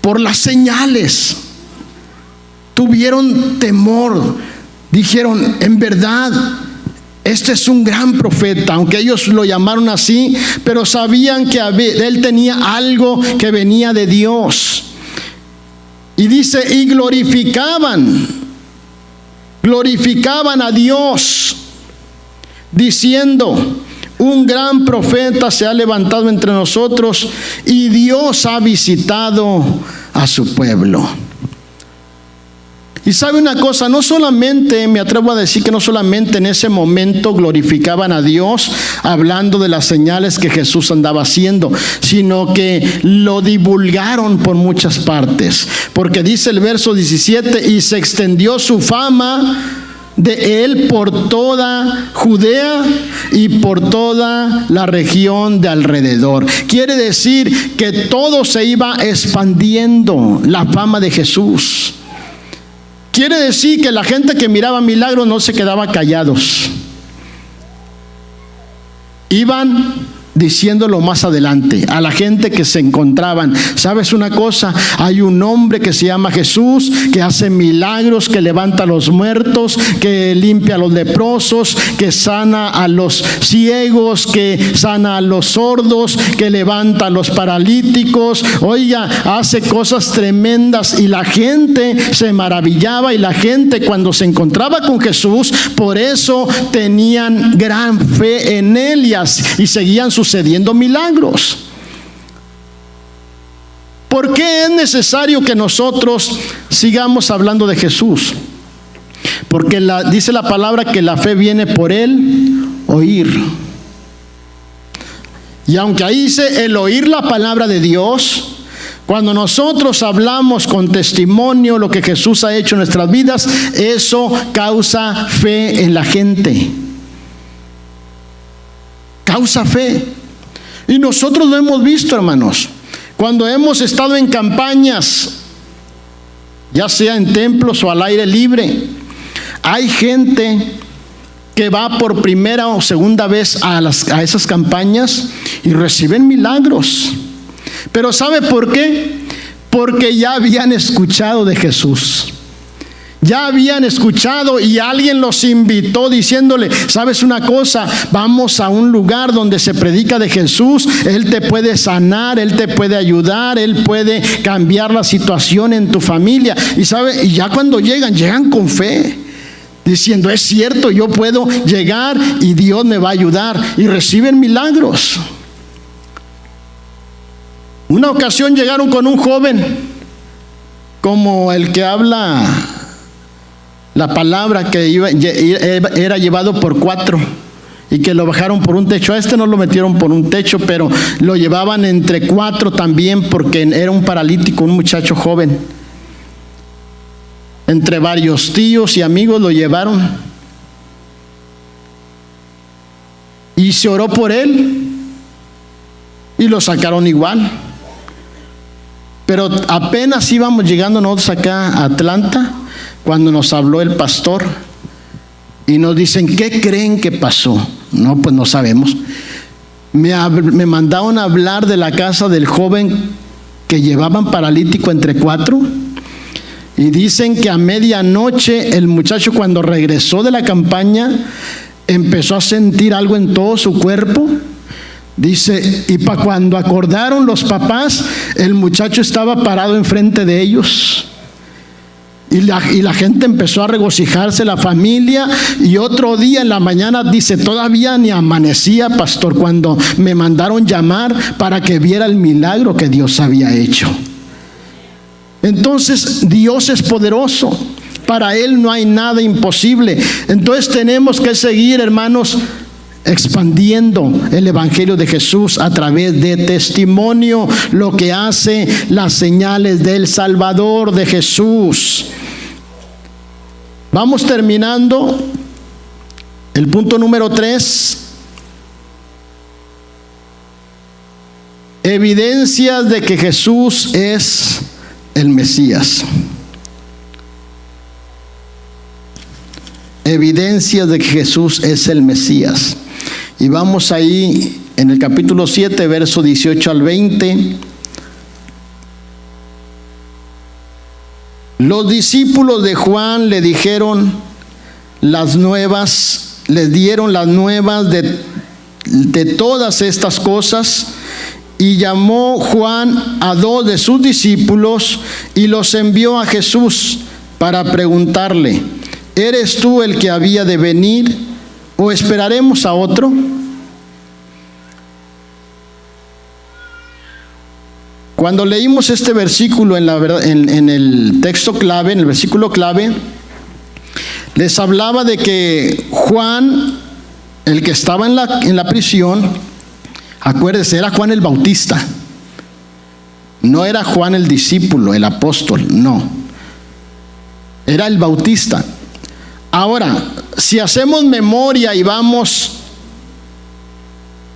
por las señales. Tuvieron temor. Dijeron: en verdad, este es un gran profeta. Aunque ellos lo llamaron así, pero sabían que él tenía algo que venía de Dios. Y dice: y glorificaban a Dios, diciendo: un gran profeta se ha levantado entre nosotros, y Dios ha visitado a su pueblo. Y sabe una cosa, no solamente, me atrevo a decir que no solamente en ese momento glorificaban a Dios hablando de las señales que Jesús andaba haciendo, sino que lo divulgaron por muchas partes. Porque dice el verso 17: y se extendió su fama de él por toda Judea y por toda la región de alrededor. Quiere decir que todo se iba expandiendo, la fama de Jesús. Quiere decir que la gente que miraba milagros no se quedaba callados. Iban diciéndolo más adelante a la gente que se encontraban: ¿sabes una cosa? Hay un hombre que se llama Jesús, que hace milagros, que levanta a los muertos, que limpia a los leprosos, que sana a los ciegos, que sana a los sordos, que levanta a los paralíticos. Oiga, hace cosas tremendas, y la gente se maravillaba, y la gente cuando se encontraba con Jesús, por eso tenían gran fe en él, y seguían sucediendo milagros. ¿Por qué es necesario que nosotros sigamos hablando de Jesús? Porque dice la palabra que la fe viene por el oír. Y aunque ahí dice el oír la palabra de Dios, Cuando nosotros hablamos con testimonio lo que Jesús ha hecho en nuestras vidas, eso causa fe en la gente. Causa fe. Y nosotros lo hemos visto, hermanos. Cuando hemos estado en campañas, ya sea en templos o al aire libre, hay gente que va por primera o segunda vez a esas campañas y reciben milagros. Pero ¿sabe por qué? Porque ya habían escuchado de Jesús. Ya habían escuchado y alguien los invitó diciéndole: ¿sabes una cosa? Vamos a un lugar donde se predica de Jesús. Él te puede sanar, Él te puede ayudar, Él puede cambiar la situación en tu familia. Y sabe, y ya cuando llegan con fe, diciendo: es cierto, yo puedo llegar y Dios me va a ayudar, y reciben milagros. Una ocasión llegaron con un joven como el que habla la palabra, que era llevado por 4 y que lo bajaron por un techo. A este no lo metieron por un techo, pero lo llevaban entre 4 también, porque era un paralítico, un muchacho joven. Entre varios tíos y amigos lo llevaron y se oró por él y lo sacaron igual. Pero apenas íbamos llegando nosotros acá a Atlanta cuando nos habló el pastor y nos dicen: ¿qué creen que pasó? No, pues no sabemos. Me mandaron a hablar de la casa del joven que llevaban paralítico entre 4, y dicen que a medianoche el muchacho, cuando regresó de la campaña, empezó a sentir algo en todo su cuerpo. Dice, y para cuando acordaron los papás, el muchacho estaba parado enfrente de ellos. Y la gente empezó a regocijarse, la familia. Y otro día en la mañana, dice, todavía ni amanecía, pastor, cuando me mandaron llamar para que viera el milagro que Dios había hecho. Entonces, Dios es poderoso. Para Él no hay nada imposible. Entonces tenemos que seguir, hermanos, expandiendo el evangelio de Jesús a través de testimonio, lo que hace las señales del Salvador, de Jesús. Vamos terminando. El punto número 3: evidencias de que Jesús es el Mesías. Evidencias de que Jesús es el Mesías. Y vamos ahí en el capítulo 7, verso 18 al 20. Los discípulos de Juan le dieron las nuevas de todas estas cosas, y llamó Juan a 2 de sus discípulos y los envió a Jesús para preguntarle: ¿eres tú el que había de venir, o esperaremos a otro? Cuando leímos este versículo en el texto clave, en el versículo clave, les hablaba de que Juan, el que estaba en la prisión, acuérdense, era Juan el Bautista. No era Juan el discípulo, el apóstol, no. Era el Bautista. Ahora, si hacemos memoria y vamos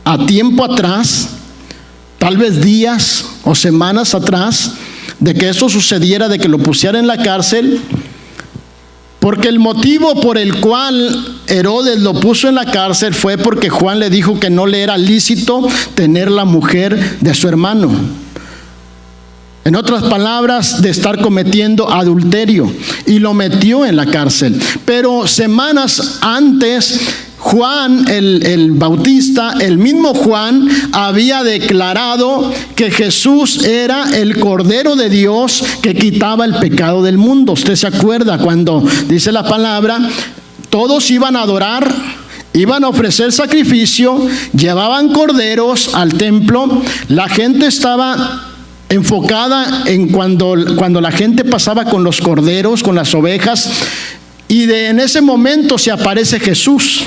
a tiempo atrás, tal vez días o semanas atrás, de que eso sucediera, de que lo pusieran en la cárcel, porque el motivo por el cual Herodes lo puso en la cárcel fue porque Juan le dijo que no le era lícito tener la mujer de su hermano. En otras palabras, de estar cometiendo adulterio, y lo metió en la cárcel. Pero semanas antes, Juan el Bautista, el mismo Juan, había declarado que Jesús era el Cordero de Dios que quitaba el pecado del mundo. Usted se acuerda cuando dice la palabra, todos iban a adorar, iban a ofrecer sacrificio, llevaban corderos al templo, la gente estaba enfocada en cuando la gente pasaba con los corderos, con las ovejas, y en ese momento se aparece Jesús.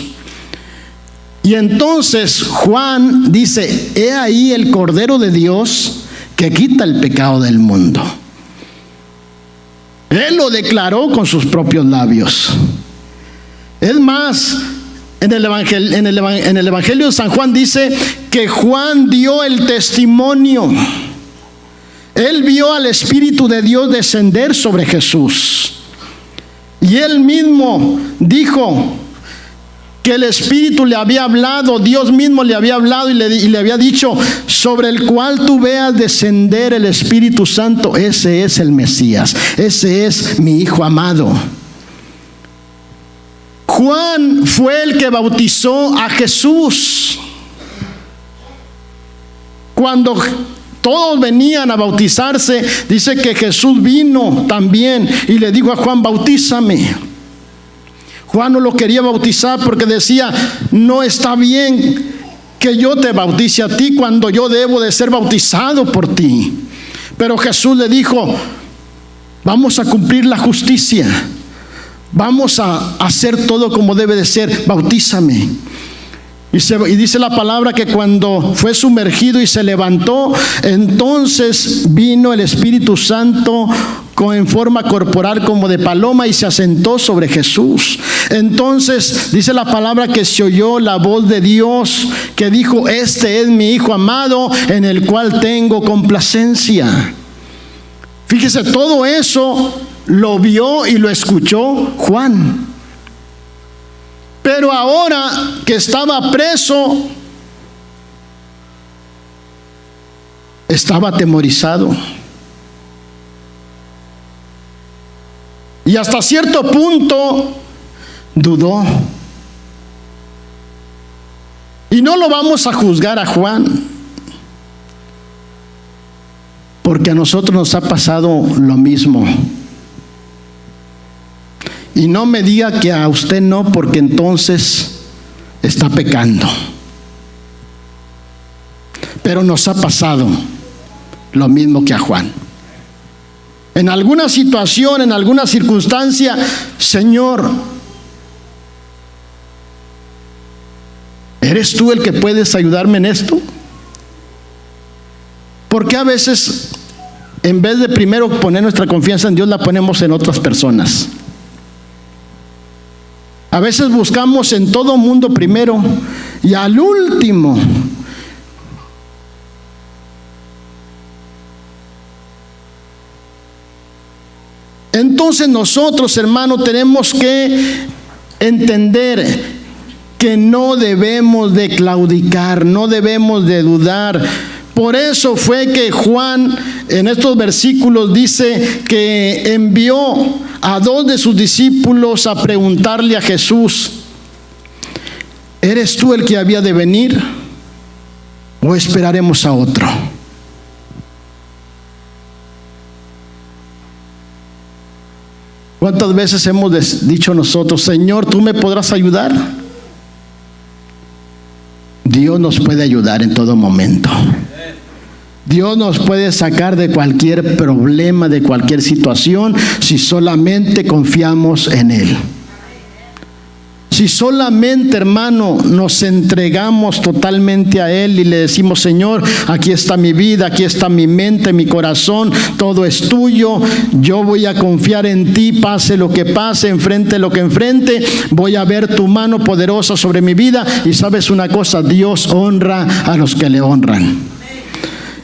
Y entonces Juan dice: he ahí el Cordero de Dios que quita el pecado del mundo. Él lo declaró con sus propios labios. Es más, en el Evangelio de San Juan dice que Juan dio el testimonio. Él vio al Espíritu de Dios descender sobre Jesús. Y él mismo dijo que el Espíritu le había hablado, Dios mismo le había hablado y le había dicho: sobre el cual tú veas descender el Espíritu Santo, ese es el Mesías, ese es mi Hijo amado. Juan fue el que bautizó a Jesús. Cuando todos venían a bautizarse, dice que Jesús vino también y le dijo a Juan: bautízame. Juan no lo quería bautizar porque decía: no está bien que yo te bautice a ti cuando yo debo de ser bautizado por ti. Pero Jesús le dijo: vamos a cumplir la justicia, vamos a hacer todo como debe de ser, bautízame. Y dice la palabra que cuando fue sumergido y se levantó, entonces vino el Espíritu Santo en forma corporal como de paloma y se asentó sobre Jesús. Entonces dice la palabra que se oyó la voz de Dios que dijo: este es mi Hijo amado, en el cual tengo complacencia. Fíjese, todo eso lo vio y lo escuchó Juan. Pero ahora que estaba preso, estaba atemorizado. Y hasta cierto punto dudó. Y no lo vamos a juzgar a Juan, porque a nosotros nos ha pasado lo mismo. Y no me diga que a usted no, porque entonces está pecando. Pero nos ha pasado lo mismo que a Juan. En alguna situación, en alguna circunstancia: Señor, ¿eres tú el que puedes ayudarme en esto? Porque a veces, en vez de primero poner nuestra confianza en Dios, la ponemos en otras personas. A veces buscamos en todo mundo primero y al último. Entonces nosotros, hermanos, tenemos que entender que no debemos de claudicar, no debemos de dudar. Por eso fue que Juan en estos versículos dice que envió a 2 de sus discípulos a preguntarle a Jesús: ¿eres tú el que había de venir o esperaremos a otro? ¿Cuántas veces hemos dicho nosotros: Señor, tú me podrás ayudar? Dios nos puede ayudar en todo momento. Dios nos puede sacar de cualquier problema, de cualquier situación, si solamente confiamos en Él. Si solamente, hermano, nos entregamos totalmente a Él y le decimos: Señor, aquí está mi vida, aquí está mi mente, mi corazón, todo es tuyo, yo voy a confiar en ti, pase lo que pase, enfrente lo que enfrente, voy a ver tu mano poderosa sobre mi vida. Y sabes una cosa: Dios honra a los que le honran.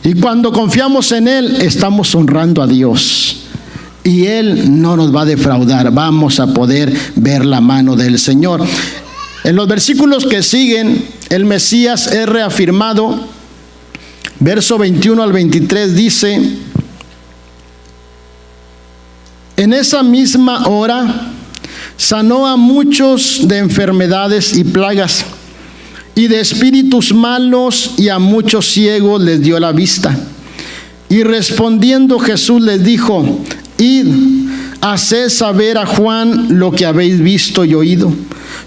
Y cuando confiamos en Él, estamos honrando a Dios. Y Él no nos va a defraudar. Vamos a poder ver la mano del Señor. En los versículos que siguen, el Mesías es reafirmado. Verso 21 al 23 dice: en esa misma hora sanó a muchos de enfermedades y plagas, y de espíritus malos, y a muchos ciegos les dio la vista. Y respondiendo Jesús les dijo: id, haced saber a Juan lo que habéis visto y oído.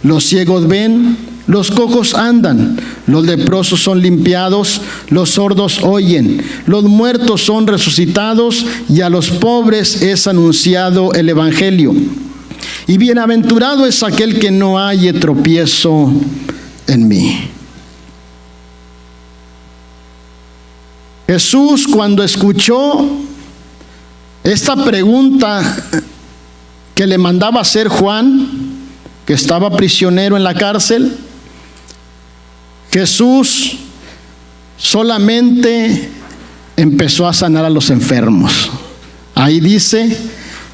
Los ciegos ven, los cojos andan, los leprosos son limpiados, los sordos oyen, los muertos son resucitados, y a los pobres es anunciado el evangelio. Y bienaventurado es aquel que no halle tropiezo en mí. Jesús, cuando escuchó esta pregunta que le mandaba hacer Juan, que estaba prisionero en la cárcel, Jesús solamente empezó a sanar a los enfermos. Ahí dice,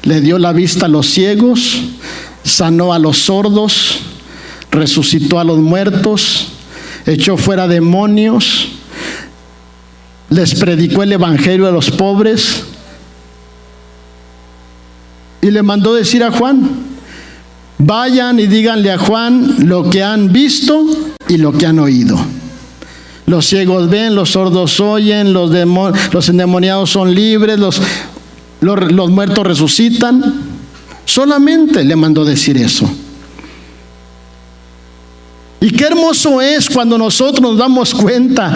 le dio la vista a los ciegos, sanó a los sordos, resucitó a los muertos, echó fuera demonios, les predicó el evangelio a los pobres y le mandó decir a Juan: vayan y díganle a Juan lo que han visto y lo que han oído. Los ciegos ven, los sordos oyen, los endemoniados son libres, los muertos resucitan. Solamente le mandó decir eso. Y qué hermoso es cuando nosotros nos damos cuenta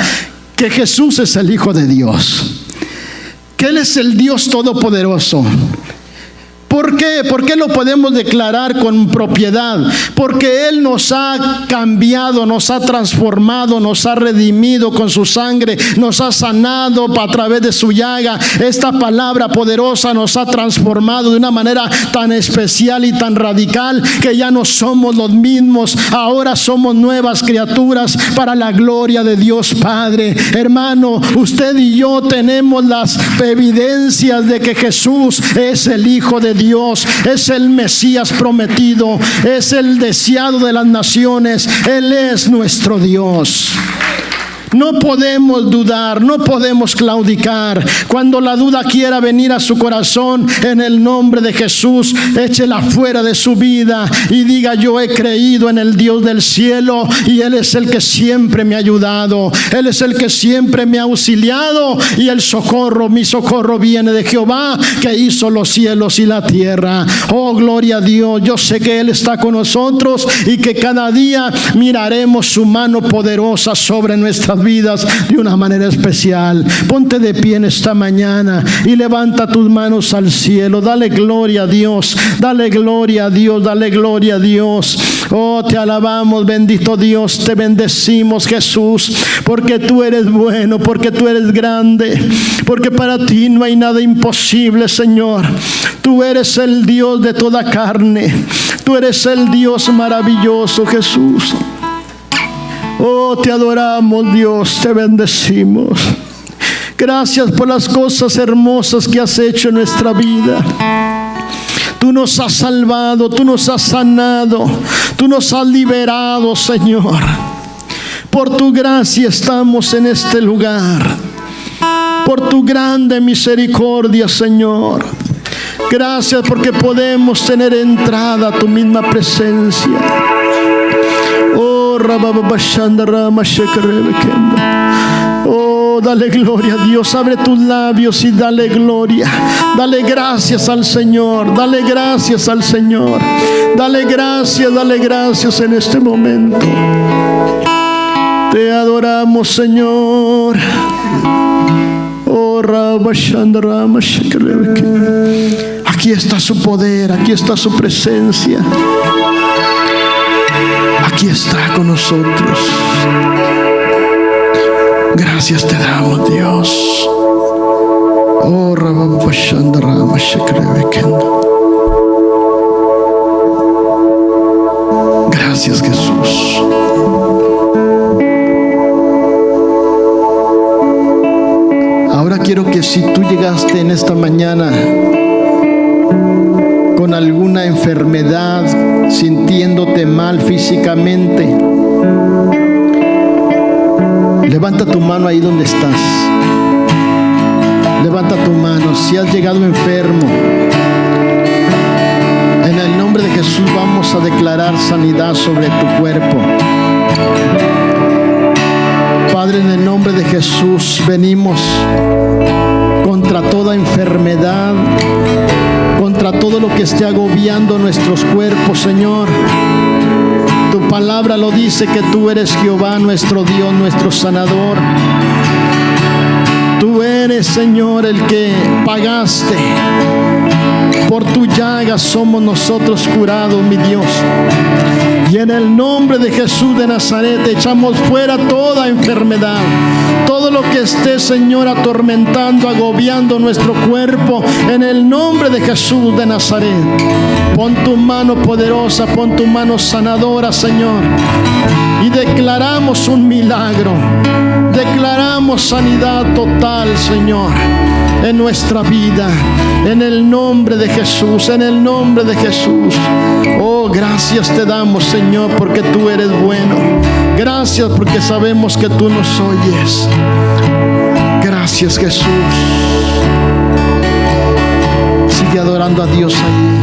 que Jesús es el Hijo de Dios, que Él es el Dios Todopoderoso. ¿Por qué? ¿Por qué lo podemos declarar con propiedad? Porque Él nos ha cambiado, nos ha transformado, nos ha redimido con su sangre, nos ha sanado a través de su llaga. Esta palabra poderosa nos ha transformado de una manera tan especial y tan radical que ya no somos los mismos. Ahora somos nuevas criaturas para la gloria de Dios Padre. Hermano, usted y yo tenemos las evidencias de que Jesús es el Hijo de Dios, es el Mesías prometido, es el deseado de las naciones. Él es nuestro Dios. No podemos dudar, no podemos claudicar. Cuando la duda quiera venir a su corazón, en el nombre de Jesús, échela fuera de su vida y diga: yo he creído en el Dios del cielo y Él es el que siempre me ha ayudado, Él es el que siempre me ha auxiliado, y el socorro, mi socorro viene de Jehová, que hizo los cielos y la tierra. Oh, gloria a Dios. Yo sé que Él está con nosotros y que cada día miraremos su mano poderosa sobre nuestras vidas de una manera especial. Ponte de pie en esta mañana y levanta tus manos al cielo. Dale gloria a Dios, dale gloria a Dios, dale gloria a Dios. Oh, te alabamos, bendito Dios, te bendecimos, Jesús, porque tú eres bueno, porque tú eres grande, porque para ti no hay nada imposible, Señor. Tú eres el Dios de toda carne, tú eres el Dios maravilloso, Jesús. Oh, te adoramos, Dios, te bendecimos. Gracias por las cosas hermosas que has hecho en nuestra vida. Tú nos has salvado, tú nos has sanado, tú nos has liberado, Señor. Por tu gracia estamos en este lugar. Por tu grande misericordia, Señor. Gracias porque podemos tener entrada a tu misma presencia. Oh, dale gloria a Dios. Abre tus labios y dale gloria. Dale gracias al Señor. Dale gracias al Señor. Dale gracias en este momento. Te adoramos, Señor. Oh, aquí está su poder, aquí está su presencia. Aquí está con nosotros. Gracias te damos, Dios. Oh, gracias, Jesús. Ahora quiero que, si tú llegaste en esta mañana con alguna enfermedad, sintiéndote mal físicamente, levanta tu mano ahí donde estás. Levanta tu mano. Si has llegado enfermo, en el nombre de Jesús vamos a declarar sanidad sobre tu cuerpo. Padre, en el nombre de Jesús venimos contra toda enfermedad, contra todo lo que esté agobiando nuestros cuerpos, Señor. Tu palabra lo dice, que tú eres Jehová, nuestro Dios, nuestro sanador. Tú eres, Señor, el que pagaste Por tu llaga somos nosotros curados, mi Dios. Y en el nombre de Jesús de Nazaret echamos fuera toda enfermedad, todo lo que esté, Señor, atormentando, agobiando nuestro cuerpo, en el nombre de Jesús de Nazaret. Pon tu mano poderosa, pon tu mano sanadora, Señor, y declaramos un milagro, declaramos sanidad total, Señor, en nuestra vida, en el nombre de Jesús, en el nombre de Jesús. Oh, gracias te damos, Señor, porque tú eres bueno. Gracias porque sabemos que tú nos oyes. Gracias, Jesús. Sigue adorando a Dios ahí.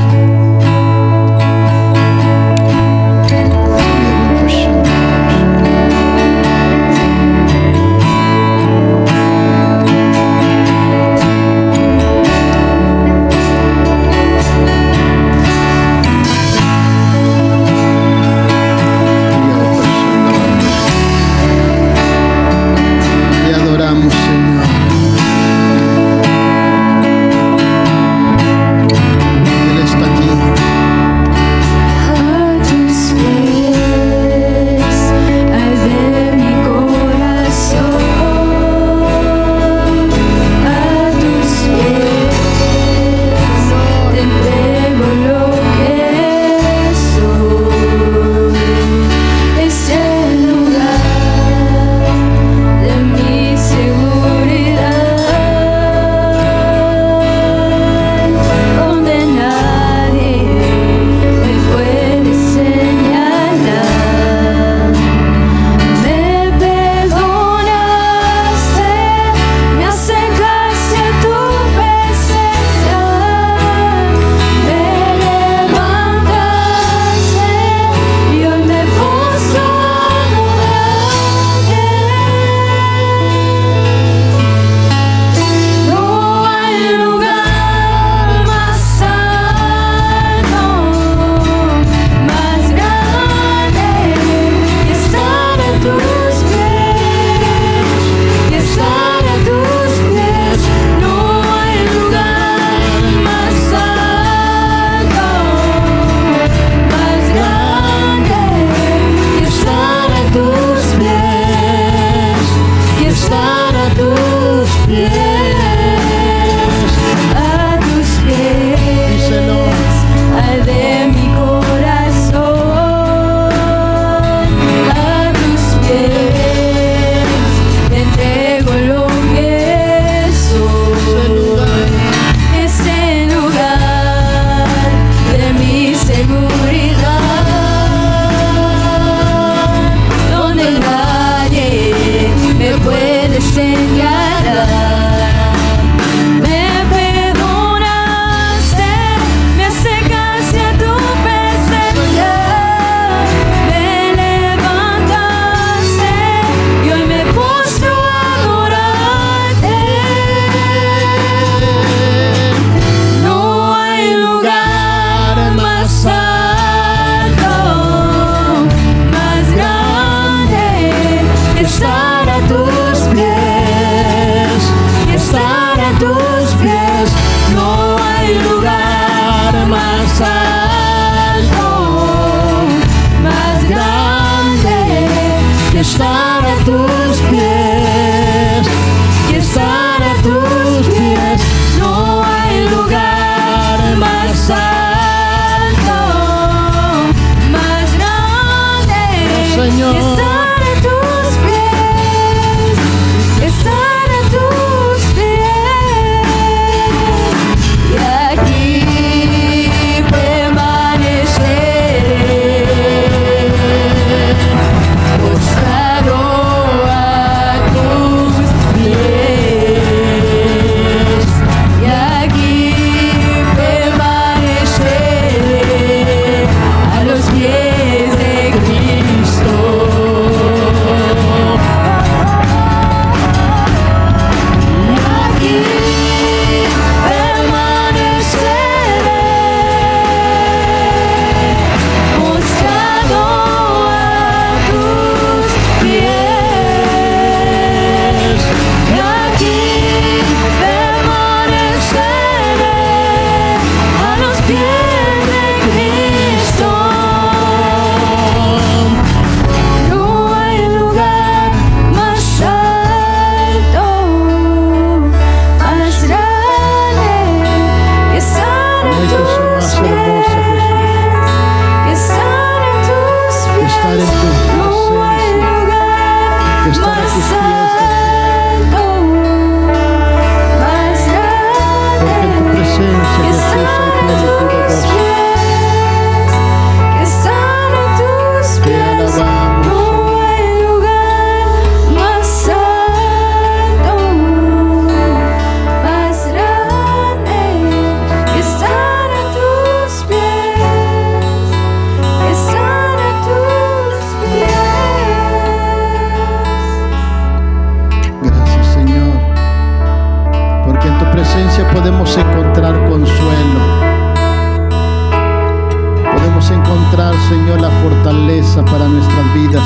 encontrar, Señor, la fortaleza para nuestras vidas.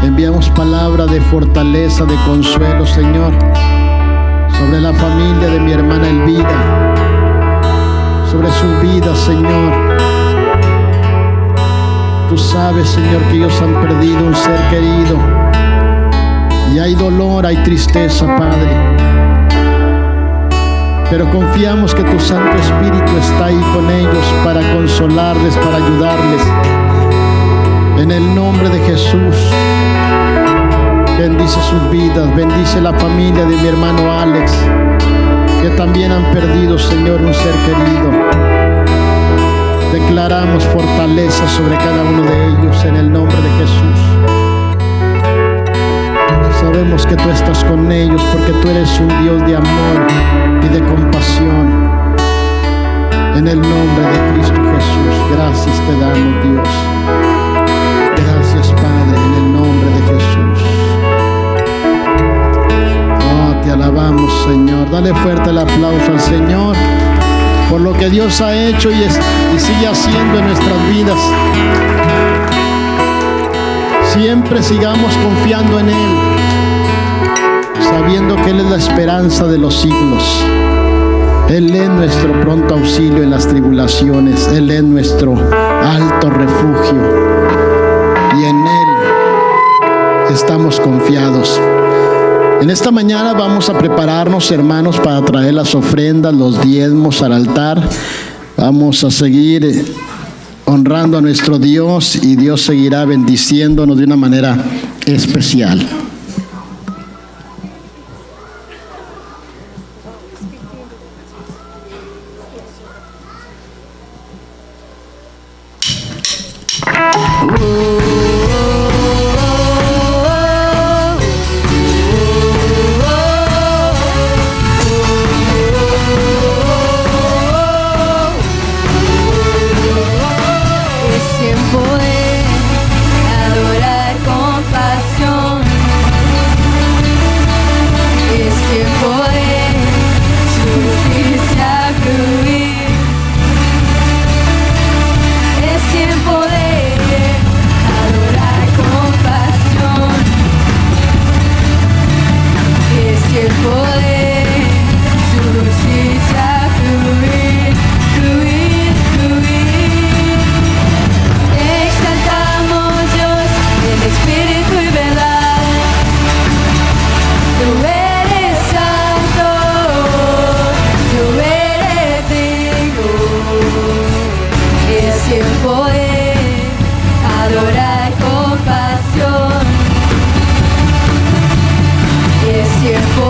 Enviamos palabra de fortaleza, de consuelo, Señor, sobre la familia de mi hermana Elvira, sobre sus vidas, Señor. Tú sabes, Señor, que ellos han perdido un ser querido y hay dolor, hay tristeza, Padre. Pero confiamos que tu Santo Espíritu está ahí con ellos para consolarles, para ayudarles. En el nombre de Jesús, bendice sus vidas, bendice la familia de mi hermano Alex, que también han perdido, Señor, un ser querido. Declaramos fortaleza sobre cada uno de ellos en el nombre de Jesús. Sabemos que tú estás con ellos porque tú eres un Dios de amor y de compasión. En el nombre de Cristo Jesús, gracias te damos, Dios. Gracias, Padre, en el nombre de Jesús. Oh, te alabamos, Señor. Dale fuerte el aplauso al Señor por lo que Dios ha hecho y sigue haciendo en nuestras vidas. Siempre sigamos confiando en Él, sabiendo que Él es la esperanza de los siglos. Él es nuestro pronto auxilio en las tribulaciones. Él es nuestro alto refugio y en Él estamos confiados. En esta mañana vamos a prepararnos, hermanos, para traer las ofrendas, los diezmos al altar. Vamos a seguir honrando a nuestro Dios y Dios seguirá bendiciéndonos de una manera especial. Tiempo